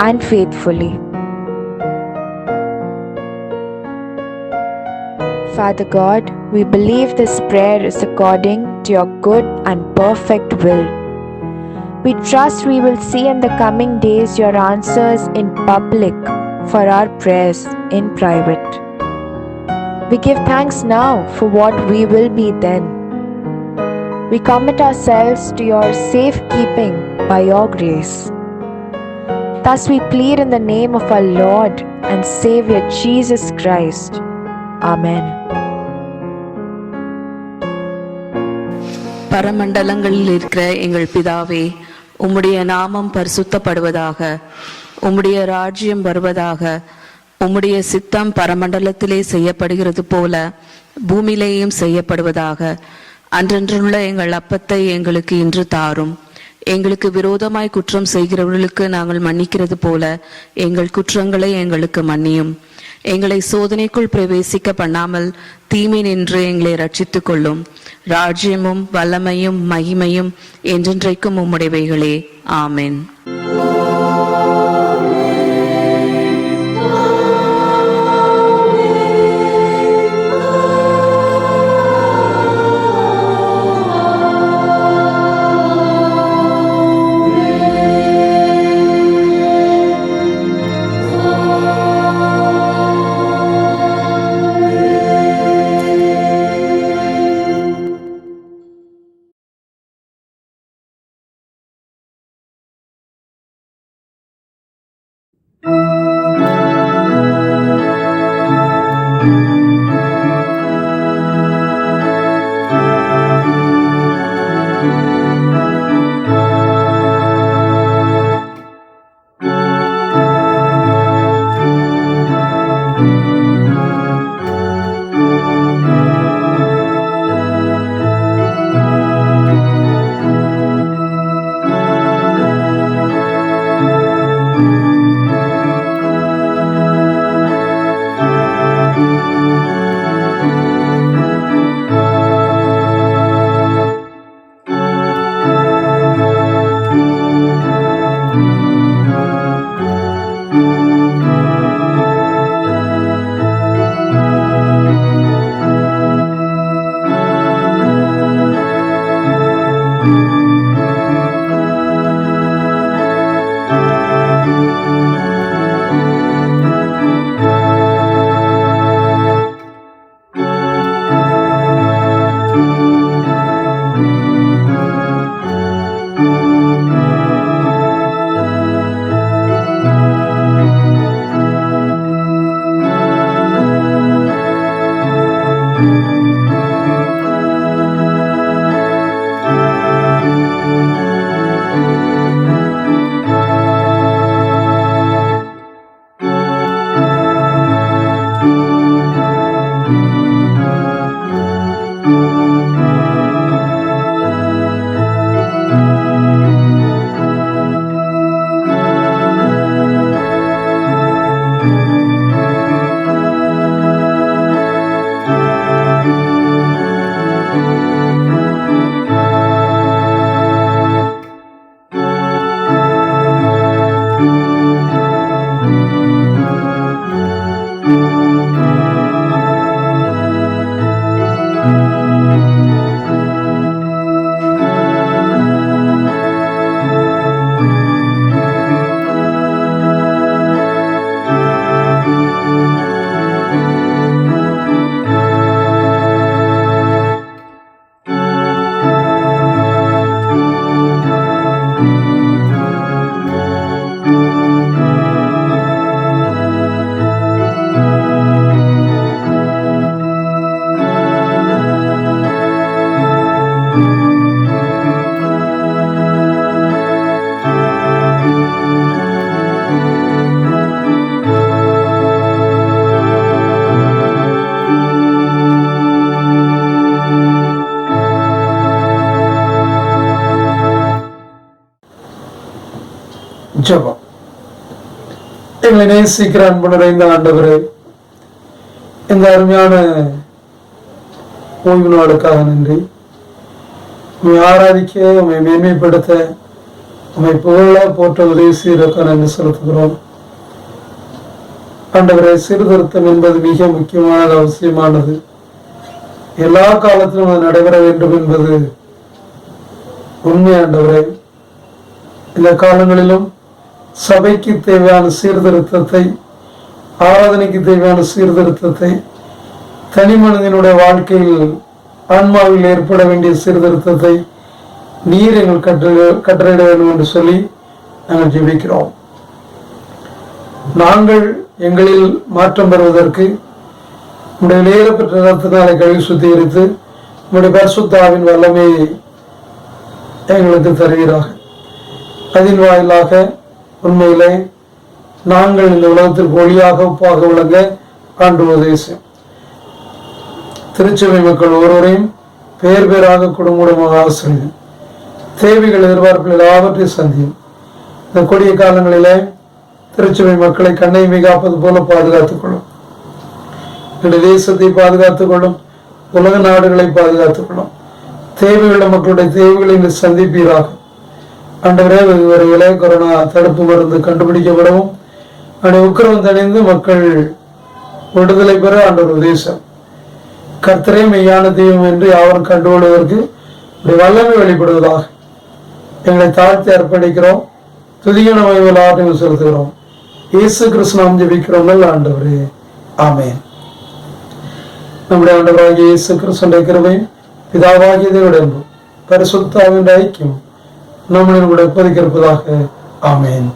and faithfully. Father God, we believe this prayer is according to your good and perfect will. We trust we will see in the coming days your answers in public for our prayers in private. We give thanks now for what we will be then. We commit ourselves to your safekeeping by your grace. Thus we plead in the name of our Lord and Savior Jesus Christ. Amen. பரமண்டலங்களில் இருக்கிற எங்கள் பிதாவே, உம்முடைய நாமம் பரிசுத்தப்படுவதாக, உம்முடைய ராஜ்யம் வருவதாக, உம்முடைய சித்தம் பரமண்டலத்திலே செய்யப்படுகிறது போல பூமியிலேயும் செய்யப்படுவதாக. அன்றன்றுள்ள எங்கள் அப்பத்தை எங்களுக்கு இன்று தாரும். எங்களுக்கு விரோதமாய் குற்றம் செய்கிறவர்களுக்கு நாங்கள் மன்னிக்கிறது போல எங்கள் குற்றங்களை எங்களுக்கு மன்னியும். எங்களை சோதனைக்குள் பிரவேசிக்க பண்ணாமல் தீமை நின்று எங்களை ரட்சித்துக் கொள்ளும். ராஜ்யமும் வல்லமையும் மகிமையும் என்றென்றைக்கும் உம்முடையவைகளே. ஆமென். எங்களை நேசிக்கிற அன்பு நிறைந்த ஆண்டவரே, இந்த அருமையான ஓய்வு நாளுக்காக நன்றி. உண்மை ஆராதிக்க, உண்மை மேன்மைப்படுத்த, உண்மை புகழ போற்ற உதவி செய்வதற்காக நன்றி செலுத்துகிறோம். ஆண்டவரே, சீர்திருத்தம் என்பது மிக முக்கியமானது, அவசியமானது. எல்லா காலத்திலும் அது நடைபெற வேண்டும் என்பது உண்மை. ஆண்டவரே, இந்த காலங்களிலும் சபைக்கு தேவையான சீர்திருத்தத்தை, ஆராதனைக்கு தேவையான சீர்திருத்தத்தை, தனி மனிதனுடைய வாழ்க்கையில் ஆன்மாவில் ஏற்பட வேண்டிய சீர்திருத்தத்தை நீர் எங்கள் கட்டளையிட வேண்டும் என்று சொல்லி நாங்கள் ஜெபிக்கிறோம். நாங்கள் எங்களில் மாற்றம் பெறுவதற்கு உடைய நேரப்பெற்ற ரத்தத்தினாலே கழுவி சுத்திகரித்து உடைய பரிசுத்தாவின் வல்லமையை எங்களுக்கு தருகிறார்கள். அதன் வாயிலாக உண்மையிலே நாங்கள் இந்த உலகத்திற்கு ஒளியாக உப்பாக விளங்க ஆண்டு உதவி. திருச்சபை மக்கள் ஒருவரையும் பேர் பேராக குடும்பமாக ஆசிரியம் தேவைகள் எதிர்பார்ப்புகள் எல்லாவற்றையும் சந்தியும். இந்த கொடிய காலங்களிலே திருச்சபை மக்களை கண்ணைமை காப்பது போல பாதுகாத்துக் கொள்ளும். எங்களுடைய தேசத்தை பாதுகாத்துக் கொள்ளும். உலக நாடுகளை பாதுகாத்துக் கொள்ளும். தேவையுள்ள மக்களுடைய தேவைகளை சந்திப்பீராக. ஆண்டவரே, விரைவிலே கொரோனா தடுப்பு மருந்து கண்டுபிடிக்கப்படவும் உக்கிரமம் தணிந்து மக்கள் விடுதலை பெற ஆண்டவர் உதேசம். கர்த்தரே மெய்யான தெய்வம் என்று யாவரும் கண்டுகொள்வதற்கு வல்லமை வெளிப்படுவதாக எங்களை தாழ்த்தி அர்ப்பணிக்கிறோம். துதியான மகிமையில் ஆற்றல் செலுத்துகிறோம். இயேசு கிறிஸ்துவின் ஜெபிக்கிறோம் நல்ல ஆண்டவரே, ஆமென். நம்முடைய ஆண்டவராகிய இயேசு கிறிஸ்துவின் கிருபையும் பிதாவாகிய தேவனுடைய அன்பும் பரிசுத்த ஆவியின் ஐக்கியம் நம்மளுடைய எப்போதைக்கு இருப்பதாக. ஆமென்.